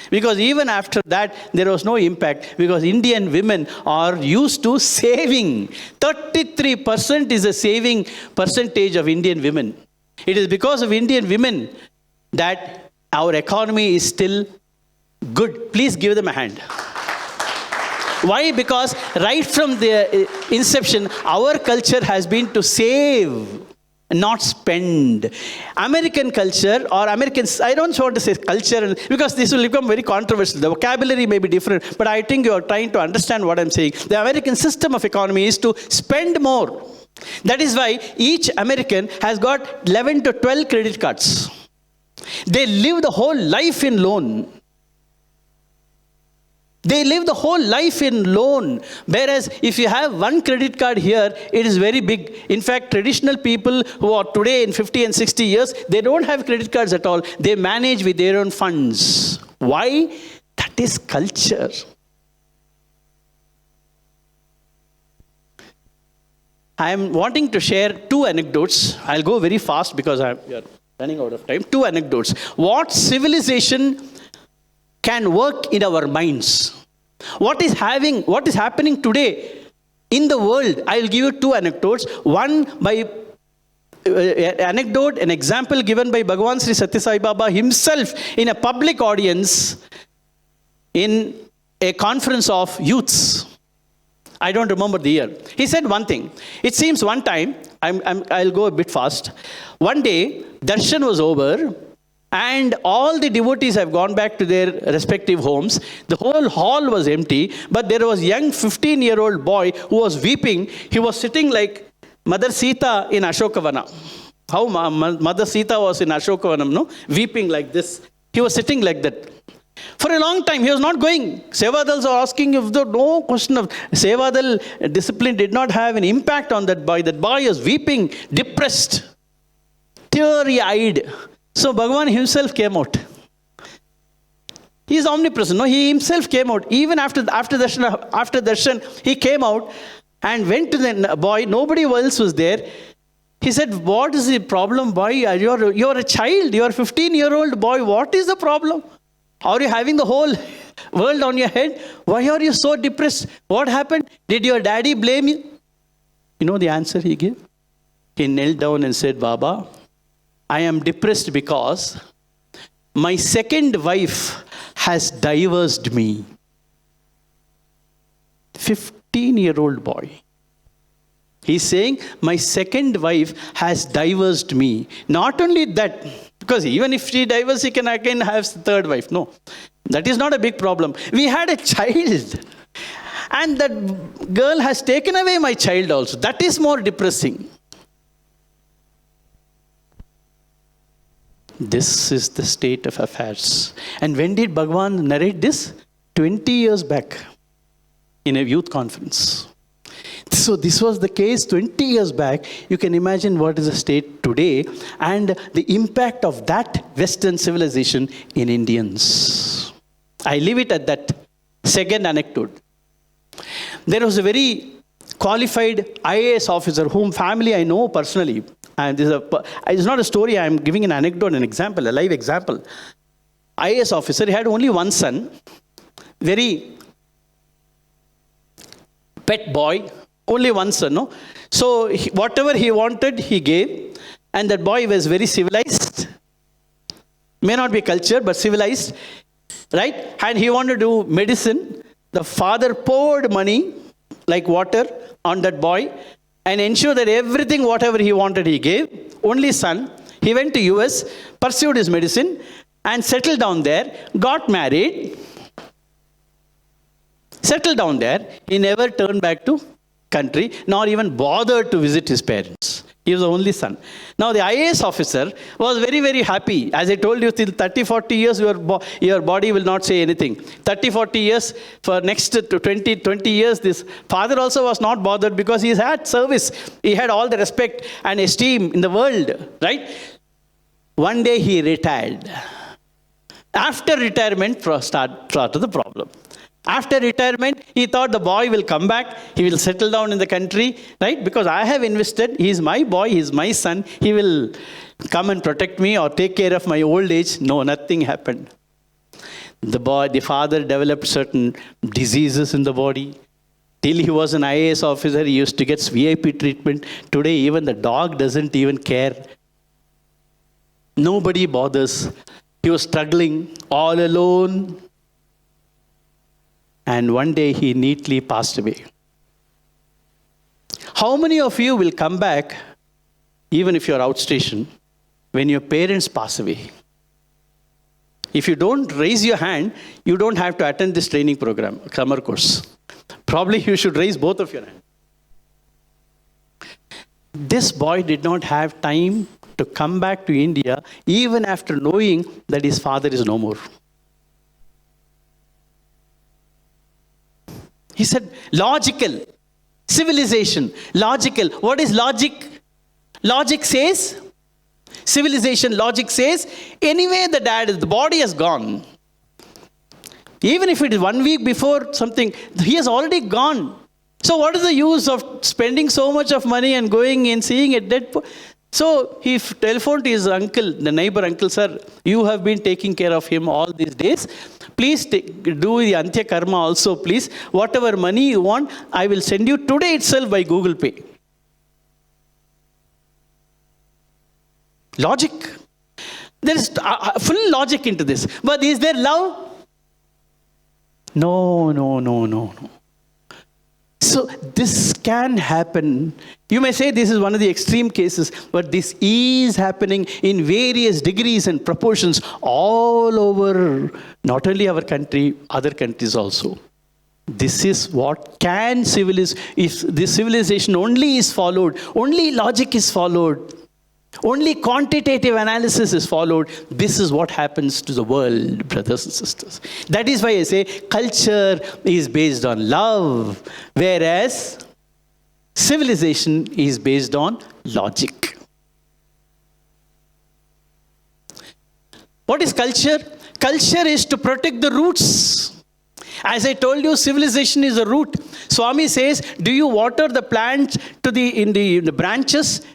Because even after that, there was no impact. Because Indian women are used to saving. 33% is the saving percentage of Indian women. It is because of Indian women that our economy is still good. Please give them a hand. Why? Because right from the inception, our culture has been to save, not spend. American culture or Americans, I don't want to say culture because this will become very controversial. The vocabulary may be different, but I think you are trying to understand what I'm saying. The American system of economy is to spend more. That is why each American has got 11 to 12 credit cards. They live the whole life in loan. They live the whole life in loan. Whereas if you have one credit card here, it is very big. In fact, traditional people who are today in 50 and 60 years, they don't have credit cards at all. They manage with their own funds. Why? That is culture. I am wanting to share two anecdotes. I'll go very fast because we are running out of time. Two anecdotes. What civilization can work in our minds? What is happening today in the world? I'll give you two anecdotes. One by an example given by Bhagavan Sri Sathya Sai Baba himself in a public audience in a conference of youths. I don't remember the year. He said one thing. It seems one time, I'll go a bit fast. One day, darshan was over, and all the devotees have gone back to their respective homes. The whole hall was empty, but there was a young 15-year-old boy who was weeping. He was sitting like Mother Sita in Ashokavana. How Mother Sita was in Ashokavanam, no? Weeping like this. He was sitting like that. For a long time, he was not going. Sevadals are asking if the no question of Sevadal discipline did not have an impact on that boy. That boy is weeping, depressed, teary-eyed. So Bhagavan himself came out. He is omnipresent. No, he himself came out. Even after darshan, he came out and went to the boy. Nobody else was there. He said, "What is the problem, boy? You're a child. You're a 15-year-old boy. What is the problem? Are you having the whole world on your head? Why are you so depressed? What happened? Did your daddy blame you?" You know the answer he gave? He knelt down and said, "Baba, I am depressed because my second wife has divorced me." 15-year-old boy. He's saying, my second wife has divorced me. Not only that, because even if she divorces, he can again have a third wife. No, that is not a big problem. We had a child, and that girl has taken away my child also. That is more depressing. This is the state of affairs. And when did Bhagavan narrate this? 20 years back in a youth conference. So this was the case 20 years back. You can imagine what is the state today and the impact of that Western civilization in Indians. I leave it at that. Second anecdote. There was a very qualified IAS officer whom family I know personally. And it's not a story, I'm giving an anecdote, an example, a live example. IAS officer, he had only one son, very pet boy, only one son, no? So whatever he wanted, he gave. And that boy was very civilized. May not be cultured, but civilized, right? And he wanted to do medicine. The father poured money like water on that boy and ensure that everything, whatever he wanted, he gave. Only son. He went to US, pursued his medicine, and settled down there, got married, settled down there. He never turned back to country, nor even bothered to visit his parents. He was the only son. Now the IAS officer was very, very happy. As I told you, till 30, 40 years, your body will not say anything. 30, 40 years, for next 20 years, this father also was not bothered because he had service. He had all the respect and esteem in the world, right? One day he retired. After retirement, started the problem. After retirement, he thought the boy will come back, he will settle down in the country, right? Because I have invested, he is my boy, he is my son, he will come and protect me or take care of my old age. No, nothing happened. The father developed certain diseases in the body. Till he was an IAS officer, he used to get VIP treatment. Today, even the dog doesn't even care. Nobody bothers. He was struggling all alone. And one day he neatly passed away. How many of you will come back, even if you're outstation, when your parents pass away? If you don't raise your hand, you don't have to attend this training program, summer course. Probably you should raise both of your hands. This boy did not have time to come back to India, even after knowing that his father is no more. He said, logical, civilization, logical. What is logic? Logic says, civilization, logic says, anyway the body has gone. Even if it is 1 week before something, he has already gone. So what is the use of spending so much of money and going and seeing a dead person? So he telephoned to his uncle, the neighbor uncle, sir, you have been taking care of him all these days. Please do the Antya Karma also, please. Whatever money you want, I will send you today itself by Google Pay. Logic. There is full logic into this. But is there love? No. So this can happen. You may say this is one of the extreme cases, but this is happening in various degrees and proportions all over, not only our country, other countries also. This is what can civilize. If this civilization only is followed, only logic is followed, only quantitative analysis is followed, this is what happens to the world, brothers and sisters. That is why I say culture is based on love, whereas civilization is based on logic. What is culture? Culture is to protect the roots. As I told you, civilization is a root. Swami says, do you water the plant in the branches,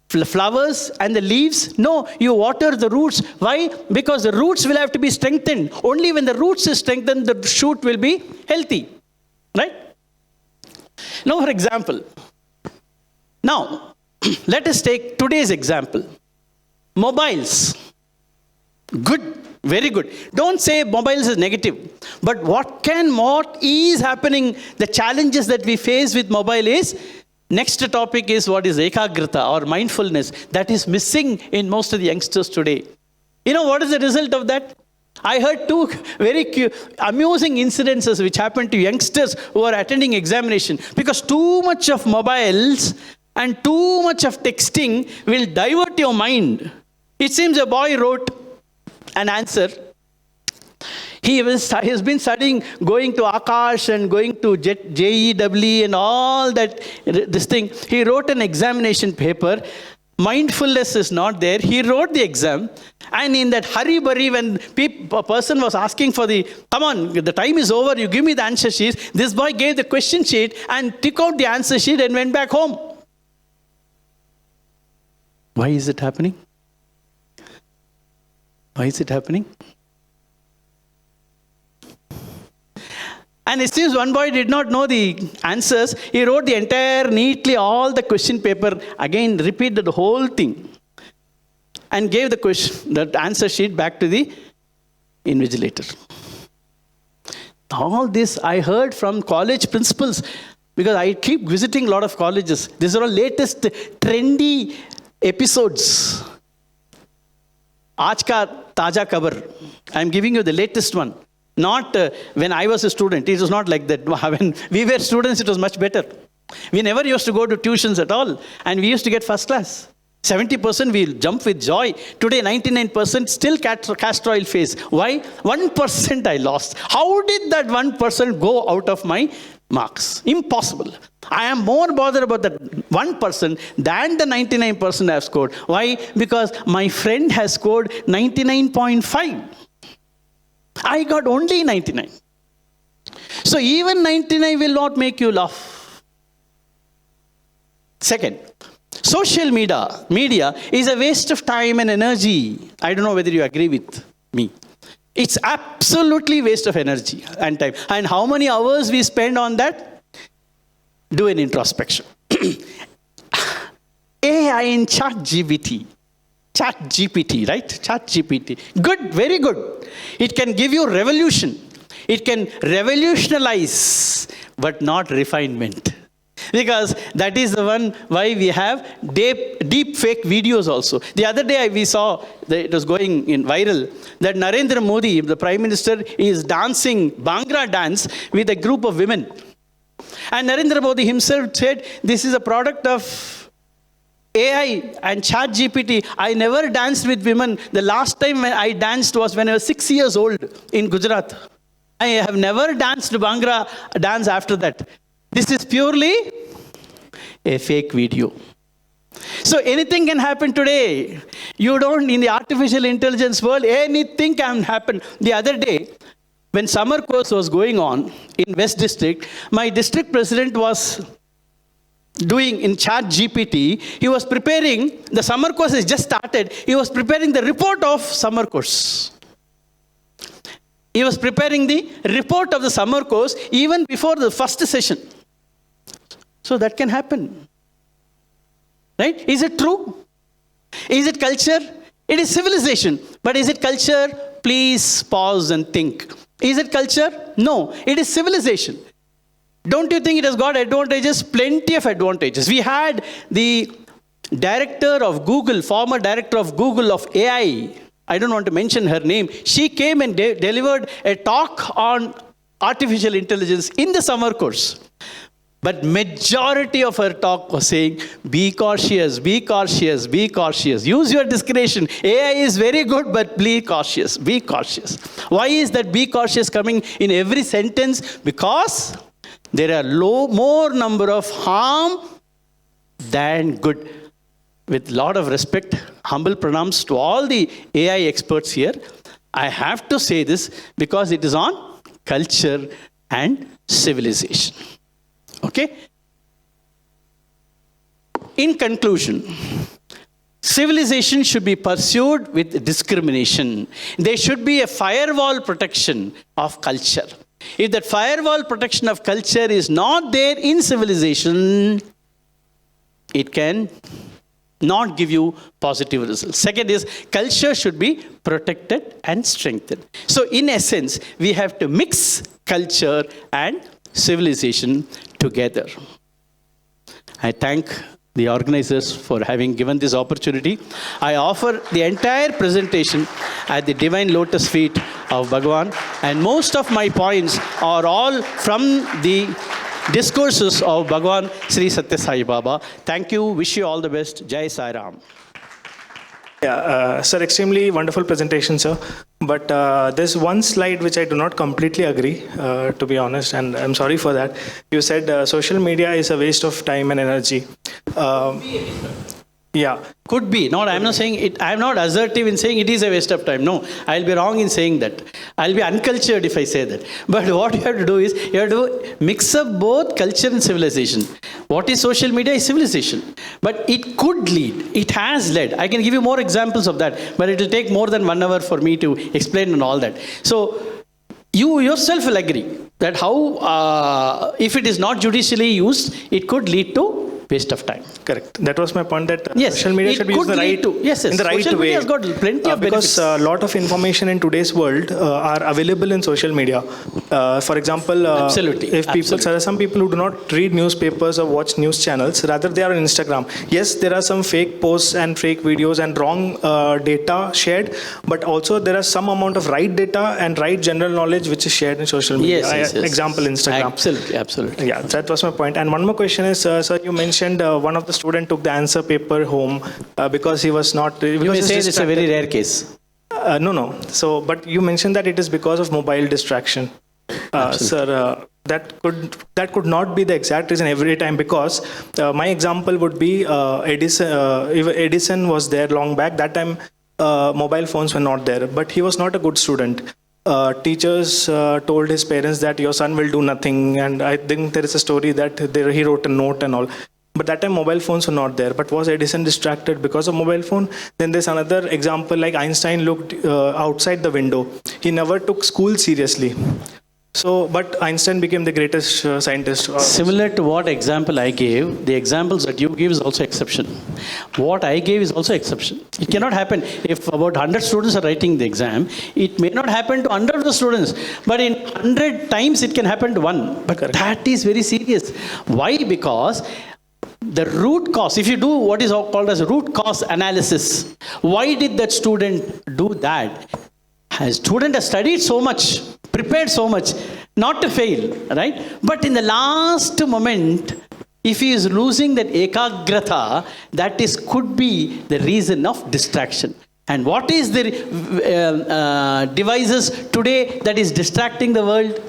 flowers and the leaves? No, you water the roots. Why? Because the roots will have to be strengthened. Only when the roots is strengthened, the shoot will be healthy. Right? Now, for example, let us take today's example. Mobiles. Good. Very good. Don't say mobiles is negative. But what is happening, the challenges that we face with mobile is, next topic is what is ekagrata or mindfulness. That is missing in most of the youngsters today. You know what is the result of that? I heard two very amusing incidences which happened to youngsters who are attending examination. Because too much of mobiles and too much of texting will divert your mind. It seems a boy wrote an answer. He has been studying, going to Akash and going to JEW and all that, this thing. He wrote an examination paper. Mindfulness is not there. He wrote the exam. And in that hurry-burry, when a person was asking for come on, the time is over, you give me the answer sheet. This boy gave the question sheet and took out the answer sheet and went back home. Why is it happening? Why is it happening? And it seems one boy did not know the answers. He wrote the entire, neatly, all the question paper, again repeated the whole thing. And gave the answer sheet back to the invigilator. All this I heard from college principals, because I keep visiting a lot of colleges. These are all latest trendy episodes. Aaj ka taja kabar. I'm giving you the latest one. Not when I was a student. It was not like that. When we were students, it was much better. We never used to go to tuitions at all. And we used to get first class. 70% we'll jump with joy. Today, 99% still castor oil phase. Why? 1% I lost. How did that 1% go out of my marks? Impossible. I am more bothered about that 1% than the 99% I have scored. Why? Because my friend has scored 99.5. I got only 99. So even 99 will not make you laugh. Second, social media is a waste of time and energy. I don't know whether you agree with me. It's absolutely waste of energy and time. And how many hours we spend on that? Do an introspection. AI in ChatGPT. Chat GPT, right? Chat GPT. Good, very good. It can give you revolution. It can revolutionize, but not refinement. Because that is the one why we have deep fake videos also. The other day we saw, that it was going in viral, that Narendra Modi, the Prime Minister, is dancing Bhangra dance with a group of women. And Narendra Modi himself said, this is a product of AI and Chat GPT. I never danced with women. The last time I danced was when I was 6 years old in Gujarat. I have never danced Bhangra dance after that. This is purely a fake video. So anything can happen today. You don't, in the artificial intelligence world, anything can happen. The other day, when summer course was going on in West District, my district president was doing in Chat GPT, he was preparing, the summer course has just started, he was preparing the report of summer course. He was preparing the report of the summer course even before the first session. So that can happen. Right? Is it true? Is it culture? It is civilization. But is it culture? Please pause and think. Is it culture? No, it is civilization. Don't you think it has got advantages? Plenty of advantages. We had the director of Google, former director of Google of AI, I don't want to mention her name. She came and delivered a talk on artificial intelligence in the summer course. But majority of her talk was saying, be cautious, be cautious, be cautious. Use your discretion. AI is very good, but be cautious, be cautious. Why is that be cautious coming in every sentence? Because there are more number of harm than good. With lot of respect, humble pranams to all the AI experts here. I have to say this because it is on culture and civilization. Okay? In conclusion, civilization should be pursued with discrimination. There should be a firewall protection of culture. If that firewall protection of culture is not there in civilization, it can not give you positive results. Second is, culture should be protected and strengthened. So in essence, we have to mix culture and civilization together. I thank the organizers for having given this opportunity. I offer the entire presentation at the divine lotus feet of Bhagavan, and most of my points are all from the discourses of Bhagavan Sri Sathya Sai Baba. Thank you. Wish you all the best. Jai Sai Ram. Yeah, sir, extremely wonderful presentation, sir. But there's one slide which I do not completely agree, to be honest, and I'm sorry for that. You said social media is a waste of time and energy. Yeah. Could be. No, I'm not saying it. I'm not assertive in saying it is a waste of time. No, I'll be wrong in saying that. I'll be uncultured if I say that. But what you have to do is, you have to mix up both culture and civilization. What is social media is civilization. But it could lead. It has led. I can give you more examples of that. But it will take more than 1 hour for me to explain and all that. So, you yourself will agree that how, if it is not judicially used, it could lead to waste of time. Correct. That was my point, that yes, social media should be used in the right, in the right social way. Media has got plenty of because a lot of information in today's world are available in social media. For example, absolutely. If people, there are some people who do not read newspapers or watch news channels, rather they are on Instagram. Yes, there are some fake posts and fake videos and wrong data shared, but also there are some amount of right data and right general knowledge which is shared in social media. Yes, example, Instagram. Absolutely, absolutely. Yeah, that was my point. And one more question is, sir, you mentioned one of the student took the answer paper home because he was not. You may say it's a very rare case. No. So, but you mentioned that it is because of mobile distraction. Sir, that could not be the exact reason every time, because my example would be Edison. If Edison was there long back, that time mobile phones were not there, but he was not a good student. Teachers told his parents that your son will do nothing, and I think there is a story that he wrote a note and all. But that time mobile phones were not there. But was Edison distracted because of mobile phone? Then there's another example, like Einstein looked outside the window. He never took school seriously. So, but Einstein became the greatest scientist. Similar to what example I gave, the examples that you give is also exception. What I gave is also exception. It cannot happen. If about 100 students are writing the exam, it may not happen to 100 of the students, but in 100 times it can happen to one. But that is very serious. Why? Because the root cause, if you do what is called as root cause analysis, why did that student do that? A student has studied so much, prepared so much, not to fail, right? But in the last moment, if he is losing that ekagrata, that is could be the reason of distraction. And what is the devices today that is distracting the world?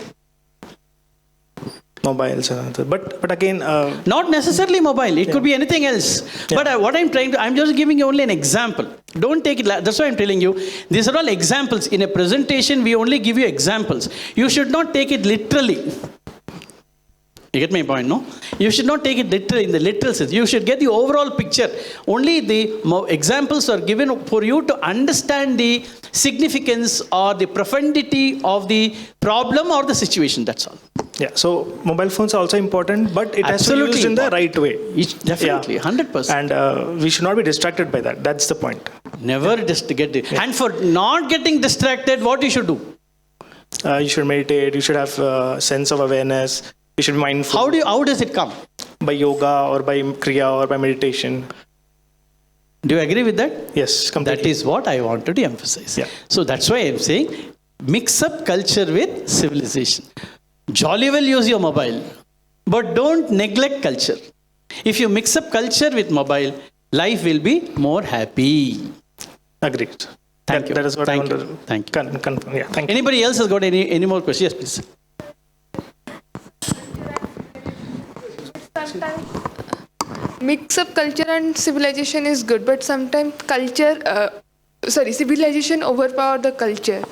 Mobiles, but again, not necessarily mobile. It could be anything else. Yeah. But what I'm just giving you only an example. Don't take it. That's why I'm telling you. These are all examples. In a presentation, we only give you examples. You should not take it literally. You get my point, no? You should not take it literally in the literal sense. You should get the overall picture. Only the examples are given for you to understand the significance or the profundity of the problem or the situation. That's all. Yeah, so mobile phones are also important, but it has to be used in the right way. Definitely, 100%. And we should not be distracted by that. That's the point. Never just get it. Yeah. And for not getting distracted, what you should do? You should meditate. You should have a sense of awareness. You should be mindful. How does it come? By yoga or by kriya or by meditation. Do you agree with that? Yes, completely. That is what I wanted to emphasize. Yeah. So that's why I'm saying mix up culture with civilization. Jolly well use your mobile, but don't neglect culture. If you mix up culture with mobile, life will be more happy. Agreed. Thank you. That is what I want to thank you. Confirm. Yeah, thank you. Anybody else has got any more questions? Yes, please. Sometimes mix up culture and civilization is good, but sometimes civilization overpower the culture.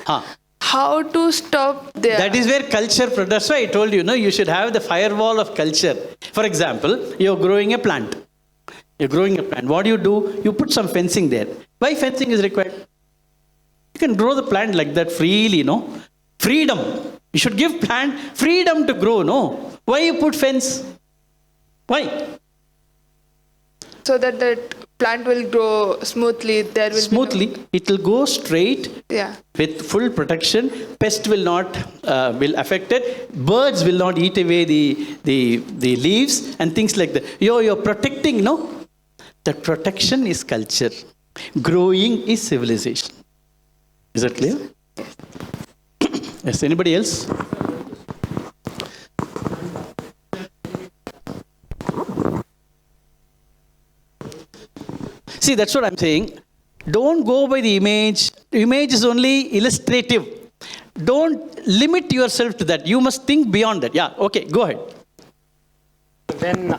How to stop there? That is where culture, that's why I told you, you should have the firewall of culture. For example, you're growing a plant. What do? You put some fencing there. Why fencing is required? You can grow the plant like that freely, Freedom. You should give plant freedom to grow, Why you put fence? Why? So that the plant will grow smoothly. It will go straight. Yeah. With full protection. Pest will not will affect it. Birds will not eat away the leaves and things like that. You're protecting, That protection is culture. Growing is civilization. Is that clear? Yes. Anybody else? See, that's what I'm saying. Don't go by the image. Image is only illustrative. Don't limit yourself to that. You must think beyond that. Yeah, okay, go ahead. When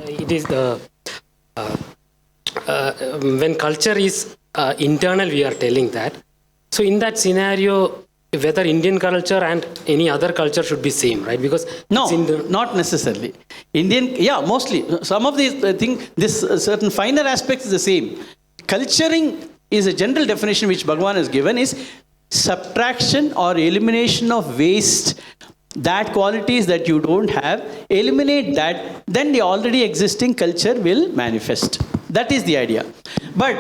it is when culture is internal, we are telling that. So in that scenario, whether Indian culture and any other culture should be same, right? Because not necessarily. Mostly. Some of these certain finer aspects is the same. Culturing is a general definition which Bhagavan has given is subtraction or elimination of waste. That qualities that you don't have, eliminate that, then the already existing culture will manifest. That is the idea. But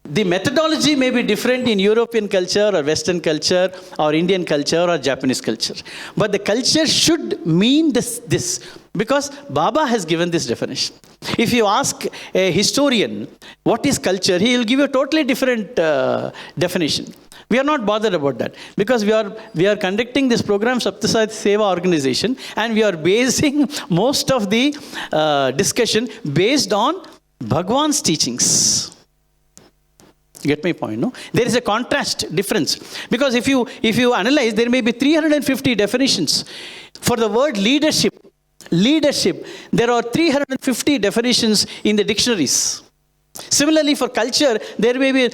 the methodology may be different in European culture or Western culture or Indian culture or Japanese culture. But the culture should mean this because Baba has given this definition. If you ask a historian, what is culture? He will give you a totally different definition. We are not bothered about that because we are conducting this program Sathya Seva organization and we are basing most of the discussion based on Bhagwan's teachings. You get my point, no? There is a contrast difference because if you analyze, there may be 350 definitions for the word leadership. There are 350 definitions in the dictionaries. Similarly, for culture, there may be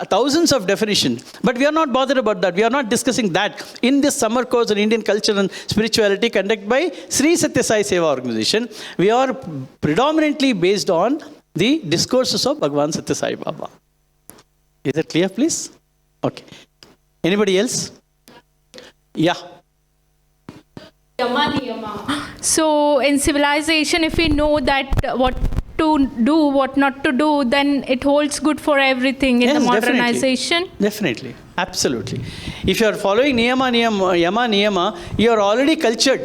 thousands of definitions, but we are not bothered about that. We are not discussing that in this summer course on Indian culture and spirituality conducted by Sri Sathya Sai Seva organization. We are predominantly based on the discourses of Bhagavan Sathya Sai Baba. Is that clear, please? Okay. Anybody else? Yeah. So in civilization, if we know that what to do, what not to do, then it holds good for everything in the modernization. Definitely. Absolutely. If you are following yama niyama, you are already cultured.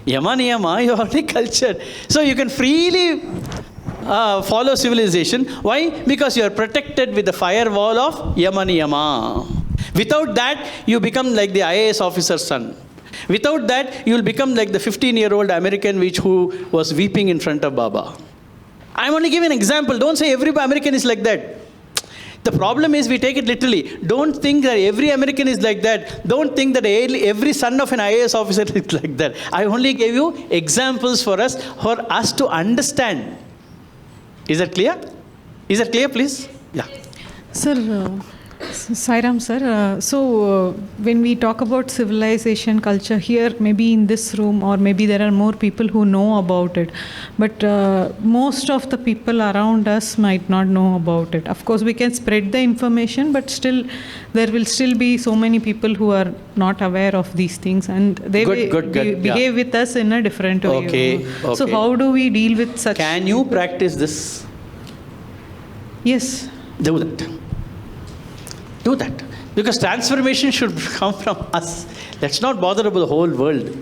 Yama niyama, you are already cultured. So you can freely follow civilization. Why? Because you are protected with the firewall of yama niyama. Without that, you become like the IAS officer's son. Without that, you will become like the 15-year-old American who was weeping in front of Baba. I'm only giving an example. Don't say every American is like that. The problem is we take it literally. Don't think that every American is like that. Don't think that every son of an IAS officer is like that. I only gave you examples for us to understand. Is that clear? Is that clear, please? Yeah. Sir, Sairam sir, when we talk about civilization, culture here, maybe in this room or maybe there are more people who know about it, but most of the people around us might not know about it. Of course, we can spread the information, but still there will still be so many people who are not aware of these things, and they behave with us in a different way. Okay. So how do we deal with such? Can you practice this? Yes. Do that. Do that. Because transformation should come from us. Let's not bother about the whole world.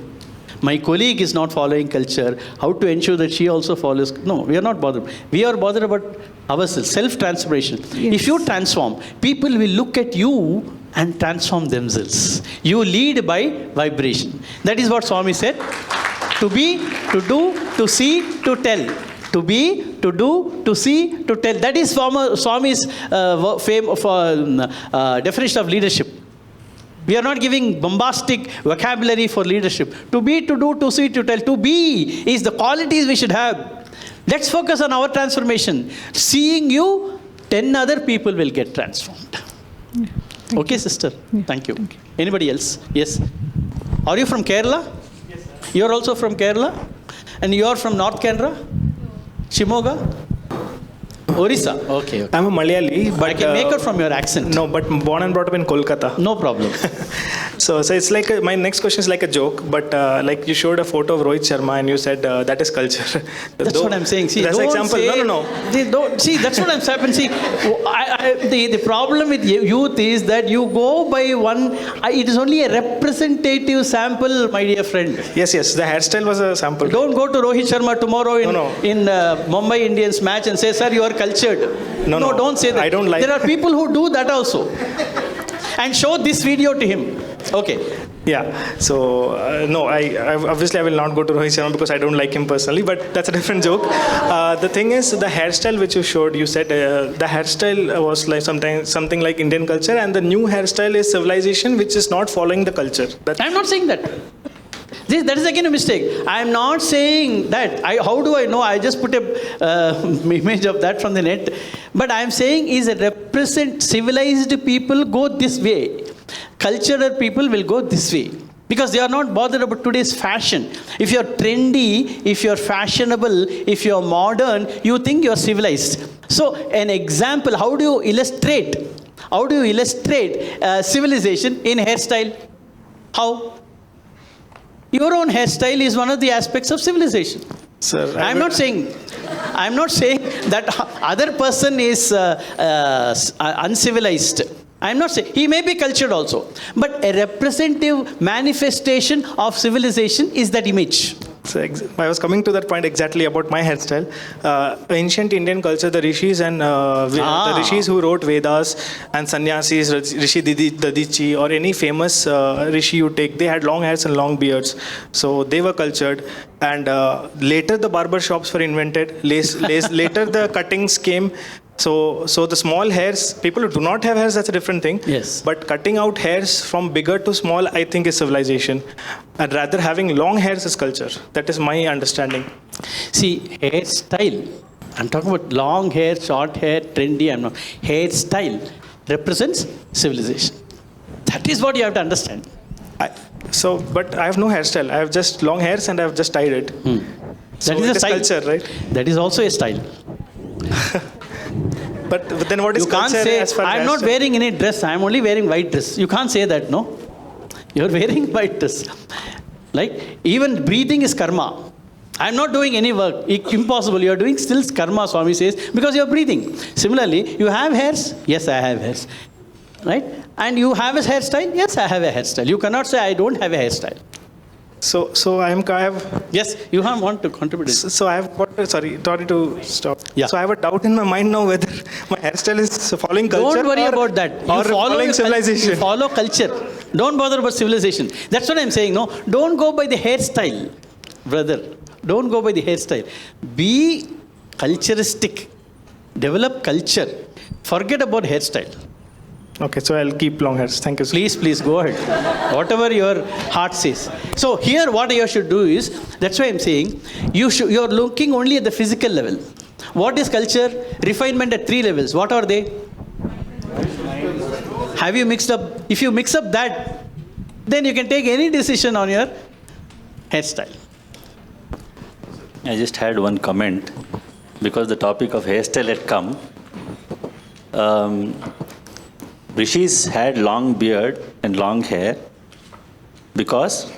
My colleague is not following culture. How to ensure that she also follows? No, we are not bothered. We are bothered about ourselves, self-transformation. Yes. If you transform, people will look at you and transform themselves. You lead by vibration. That is what Swami said. To be, to do, to see, to tell. To be, to do, to see, to tell. That is Swami's definition of leadership. We are not giving bombastic vocabulary for leadership. To be, to do, to see, to tell. To be is the qualities we should have. Let's focus on our transformation. Seeing you, 10 other people will get transformed. Yeah, okay, you. Sister. Yeah, thank you. Anybody else? Yes. Are you from Kerala? Yes, sir. You are also from Kerala? And you are from North Kerala? Shimoga? Orissa. Okay, okay. I'm a Malayali, but I can make out from your accent. No, but born and brought up in Kolkata. No problem. So it's like my next question is like a joke, but like you showed a photo of Rohit Sharma and you said that is culture. That's what I'm saying. See, that's don't example. Say, No. They don't, see, that's what I'm saying. See, the problem with youth is that you go by one. It is only a representative sample, my dear friend. Yes. The hairstyle was a sample. Don't go to Rohit Sharma tomorrow in Mumbai Indians match and say, sir, you are cultured. No, don't say that. I don't like. There are people who do that also. And show this video to him. Okay. Yeah. So no, I obviously I will not go to Rohit Sharma because I don't like him personally. But that's a different joke. The thing is, the hairstyle which you showed, you said the hairstyle was like something like Indian culture, and the new hairstyle is civilization, which is not following the culture. I'm not saying that. That is again a mistake. I am not saying that. How do I know? I just put a image of that from the net. But I am saying is represent civilized people go this way. Cultural people will go this way. Because they are not bothered about today's fashion. If you are trendy, if you are fashionable, if you are modern, you think you are civilized. So an example, how do you illustrate civilization in hairstyle? How? Your own hairstyle is one of the aspects of civilization. Sir, I'm not saying that other person is uncivilized. I'm not saying he may be cultured also, but a representative manifestation of civilization is that image. So I was coming to that point exactly about my hairstyle. Ancient Indian culture, the rishis and the rishis who wrote Vedas and sannyasis, Rishi Dadichi or any famous rishi you take, they had long hairs and long beards. So they were cultured. And later the barber shops were invented. Later the cuttings came. So the small hairs, people who do not have hairs, that's a different thing. Yes. But cutting out hairs from bigger to small, I think is civilization. And rather having long hairs is culture. That is my understanding. See, hairstyle. I'm talking about long hair, short hair, trendy. I'm not. Hairstyle represents civilization. That is what you have to understand. But I have no hairstyle. I have just long hairs and I have just tied it. So that is a style. Culture, right? That is also a style. But then what is you can't culture say, as far as I'm not wearing any dress, I'm only wearing white dress. You can't say that, no? You're wearing white dress. Like, even breathing is karma. I'm not doing any work. Impossible. You're doing still karma, Swami says, because you're breathing. Similarly, you have hairs? Yes, I have hairs. Right? And you have a hairstyle? Yes, I have a hairstyle. You cannot say I don't have a hairstyle. So I have. Yes, you have want to contribute. So I have got. Sorry to stop. Yeah. So I have a doubt in my mind now whether my hairstyle is following culture. Don't worry about that. Or following civilization. You follow culture. Don't bother about civilization. That's what I'm saying. No, don't go by the hairstyle, brother. Don't go by the hairstyle. Be culturistic. Develop culture. Forget about hairstyle. Okay, so I'll keep long hairs. Thank you, sir. Please go ahead. Whatever your heart says. So here what you should do is, that's why I'm saying, you're looking only at the physical level. What is culture? Refinement at 3 levels. What are they? Have you mixed up? If you mix up that, then you can take any decision on your hairstyle. I just had one comment, because the topic of hairstyle had come. Rishis had long beard and long hair because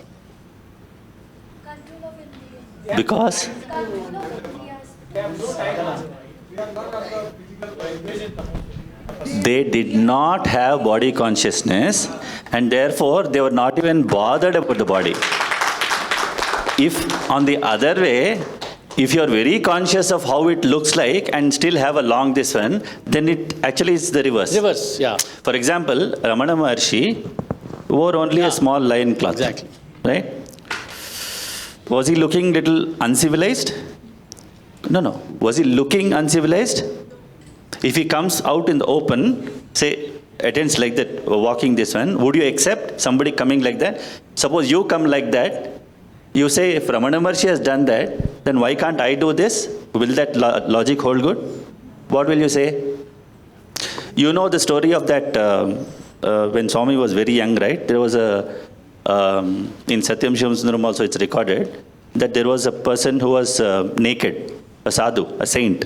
they did not have body consciousness, and therefore they were not even bothered about the body. If on the other way, if you are very conscious of how it looks like and still have a long this one, then it actually is the reverse. Reverse, yeah. For example, Ramana Maharshi wore only a small lion cloth. Exactly. Right? Was he looking little uncivilized? No. Was he looking uncivilized? If he comes out in the open, say, attends like that, walking this one, would you accept somebody coming like that? Suppose you come like that, you say, if Ramana Maharshi has done that, then why can't I do this? Will that logic hold good? What will you say? You know the story of that when Swami was very young, right? There was in Satyam Shivam Sundaram also it's recorded that there was a person who was naked, a sadhu, a saint.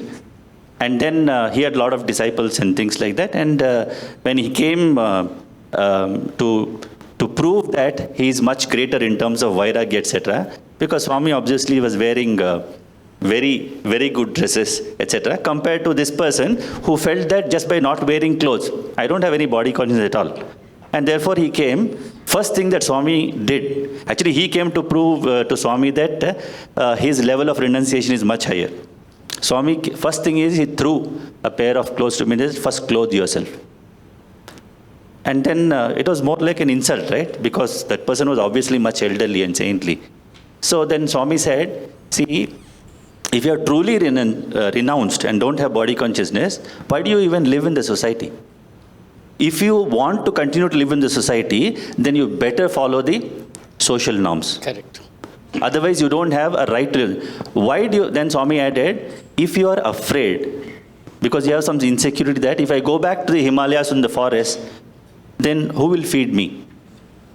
And then he had a lot of disciples and things like that. And when he came to prove that he is much greater in terms of vairagya, etc., because Swami obviously was wearing very, very good dresses, etc., compared to this person who felt that just by not wearing clothes, I don't have any body consciousness at all. And therefore he came, first thing that Swami did, actually he came to prove to Swami that his level of renunciation is much higher. Swami, first thing is he threw a pair of clothes to me, first clothe yourself. And then it was more like an insult, right? Because that person was obviously much elderly and saintly. So then Swami said, see, if you are truly renounced and don't have body consciousness, why do you even live in the society? If you want to continue to live in the society, then you better follow the social norms. Correct. Otherwise, you don't have a right to. Why do you, then Swami added, if you are afraid, because you have some insecurity that if I go back to the Himalayas in the forest, then who will feed me?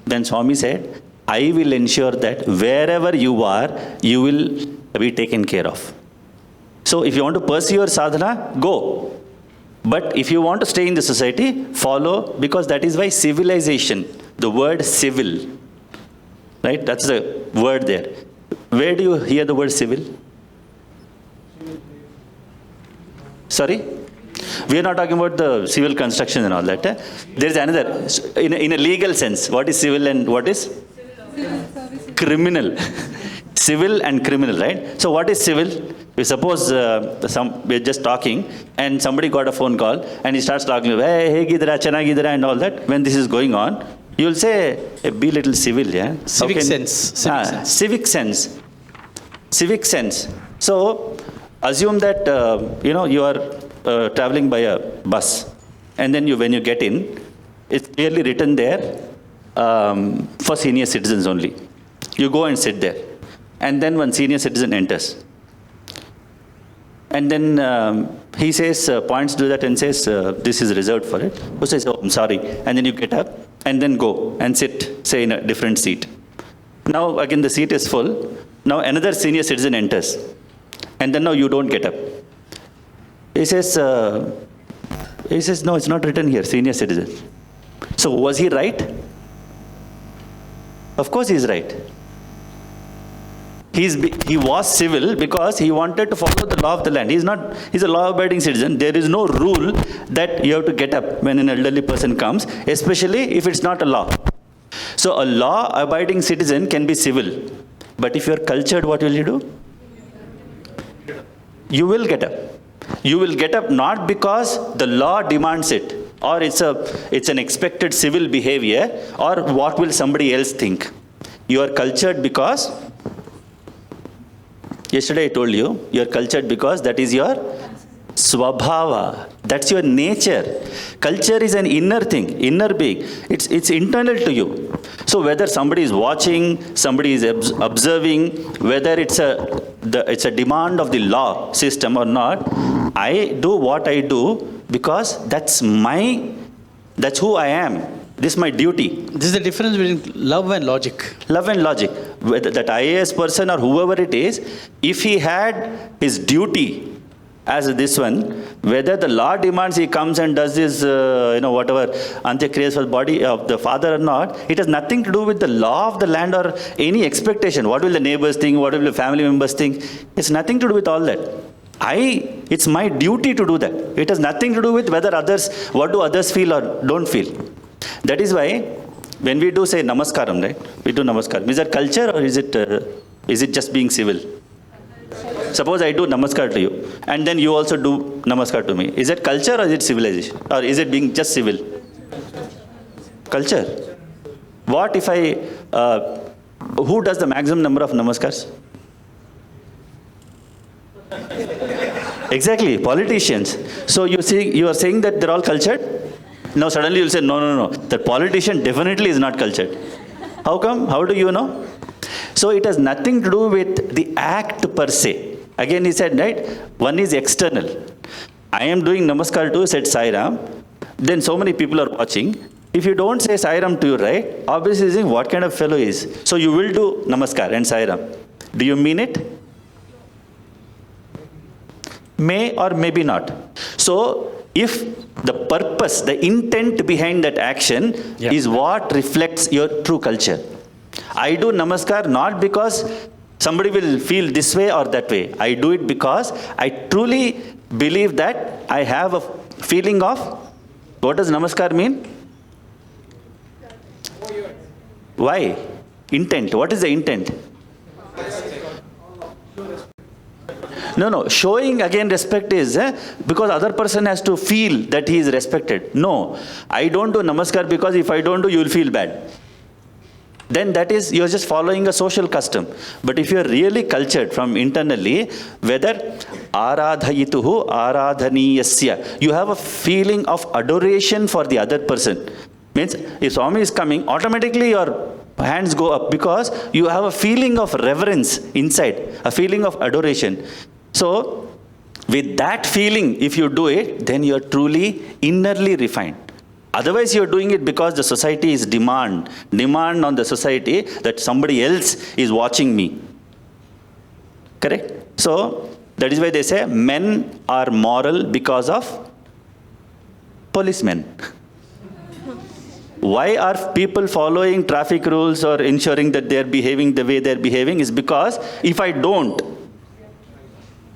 Then Swami said, I will ensure that wherever you are, you will be taken care of. So if you want to pursue your sadhana, go. But if you want to stay in the society, follow, because that is why civilization, the word civil, right? That's the word there. Where do you hear the word civil? Sorry? We are not talking about the civil construction and all that. There is another, in a legal sense, what is civil and what is? Criminal. Civil and criminal, right? So what is civil? We suppose we're just talking and somebody got a phone call and he starts talking, hey gidra, chana gidra and all that. When this is going on, you'll say, be little civil, yeah? Civic sense. Civic sense. Civic sense. So assume that, you are traveling by a bus, and then when you get in, it's clearly written there for senior citizens only. You go and sit there, and then one senior citizen enters, and then he says, points to that and says, this is reserved for it. Who says, oh, I'm sorry, and then you get up and then go and sit, say, in a different seat. Now again the seat is full. Now another senior citizen enters, and then now you don't get up. He says, no, it's not written here, senior citizen. So was he right? Of course he's right. He was civil because he wanted to follow the law of the land. He's a law-abiding citizen. There is no rule that you have to get up when an elderly person comes, especially if it's not a law. So a law-abiding citizen can be civil. But if you're cultured, what will you do? You will get up. You will get up not because the law demands it, or it's an expected civil behavior, or what will somebody else think. You are cultured because, yesterday I told you, you are cultured because that is your swabhava. That's your nature. Culture is an inner thing, inner being. It's internal to you. So whether somebody is watching, somebody is observing, whether it's a demand of the law system or not, I do what I do because that's who I am. This is my duty. This is the difference between love and logic. Love and logic. Whether that IAS person or whoever it is, if he had his duty as this one, whether the law demands he comes and does this, whatever, Antyakriya for the body of the father or not, it has nothing to do with the law of the land or any expectation. What will the neighbors think? What will the family members think? It's nothing to do with all that. It's my duty to do that. It has nothing to do with what do others feel or don't feel. That is why when we do say namaskaram, right? We do namaskaram. Is that culture or is it just being civil? Suppose I do namaskar to you and then you also do namaskar to me. Is it culture or is it civilization? Or is it being just civil? Culture. What if who does the maximum number of namaskars? Exactly, politicians. So you are saying that they're all cultured? Now suddenly you'll say, no. The politician definitely is not cultured. How come? How do you know? So it has nothing to do with the act per se. Again he said, right, one is external. I am doing namaskar to, said Sai Ram. Then so many people are watching. If you don't say Sai Ram to you, right, obviously you think what kind of fellow he is. So you will do namaskar and Sai Ram. Do you mean it? May or maybe not. So if the purpose, the intent behind that action is what reflects your true culture. I do namaskar not because somebody will feel this way or that way. I do it because I truly believe that I have a feeling of, what does namaskar mean? Why? Intent. What is the intent? No. Showing again respect is because other person has to feel that he is respected. No. I don't do namaskar because if I don't do, you will feel bad. Then that is, you're just following a social custom. But if you're really cultured from internally, whether aradhayituhu aradhaniyasya, you have a feeling of adoration for the other person. Means if Swami is coming, automatically your hands go up because you have a feeling of reverence inside, a feeling of adoration. So with that feeling, if you do it, then you're truly innerly refined. Otherwise, you're doing it because the society is demand on the society that somebody else is watching me. Correct? So, that is why they say men are moral because of policemen. Why are people following traffic rules or ensuring that they're behaving the way they're behaving is because if I don't,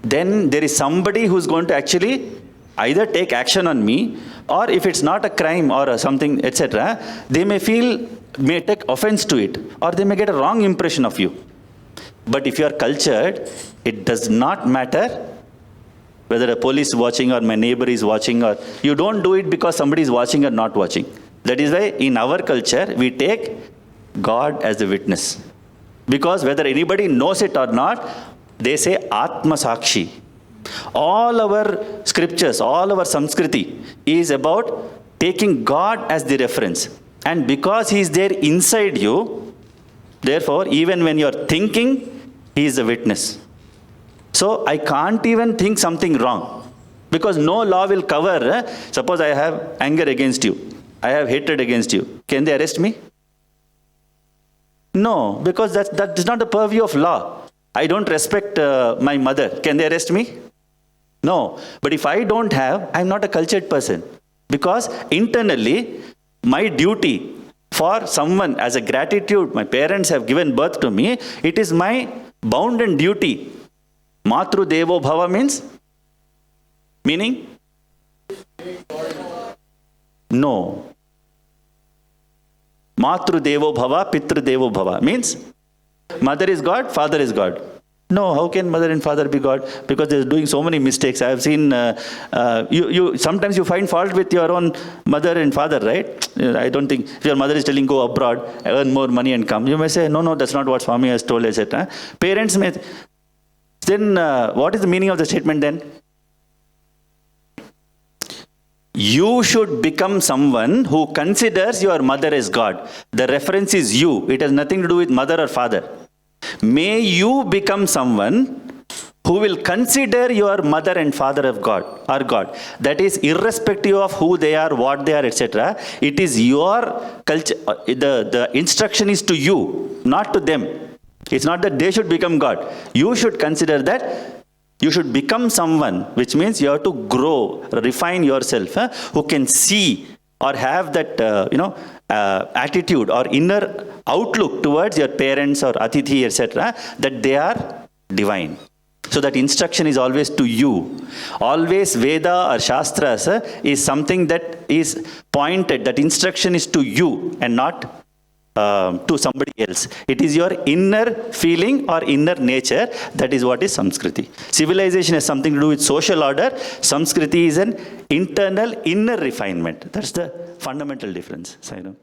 then there is somebody who's going to actually either take action on me, or if it's not a crime or something, etc., they may take offense to it, or they may get a wrong impression of you. But if you are cultured, it does not matter whether a police is watching or my neighbor is watching, or you don't do it because somebody is watching or not watching. That is why in our culture, we take God as the witness. Because whether anybody knows it or not, they say Atma Sakshi. All our scriptures, all our Sanskriti is about taking God as the reference. And because He is there inside you, therefore, even when you are thinking, He is a witness. So I can't even think something wrong. Because no law will cover, suppose I have anger against you, I have hatred against you. Can they arrest me? No, because that is not the purview of law. I don't respect my mother. Can they arrest me? No. But if I don't have, I'm not a cultured person. Because internally, my duty for someone as a gratitude. My parents have given birth to me. It is my bounden duty. Matru Devo Bhava means? Meaning? No. Matru Devo Bhava, Pitru Devo Bhava means mother is God, father is God. No, how can mother and father be God? Because they're doing so many mistakes. I have seen, sometimes you find fault with your own mother and father, right? I don't think, if your mother is telling go abroad, earn more money and come, you may say, no, that's not what Swami has told, etc. Parents may, then what is the meaning of the statement then? You should become someone who considers your mother as God. The reference is you. It has nothing to do with mother or father. May you become someone who will consider your mother and father of God or God. That is irrespective of who they are, what they are, etc. It is your culture. The instruction is to you, not to them. It's not that they should become God. You should consider that. You should become someone, which means you have to grow, refine yourself, who can see or have that, attitude or inner outlook towards your parents or Atithi, etc., that they are divine. So that instruction is always to you. Always Veda or Shastras is something that is pointed, that instruction is to you and not to somebody else. It is your inner feeling or inner nature. That is what is Samskriti. Civilization has something to do with social order. Samskriti is an internal, inner refinement. That's the fundamental difference. Sairam.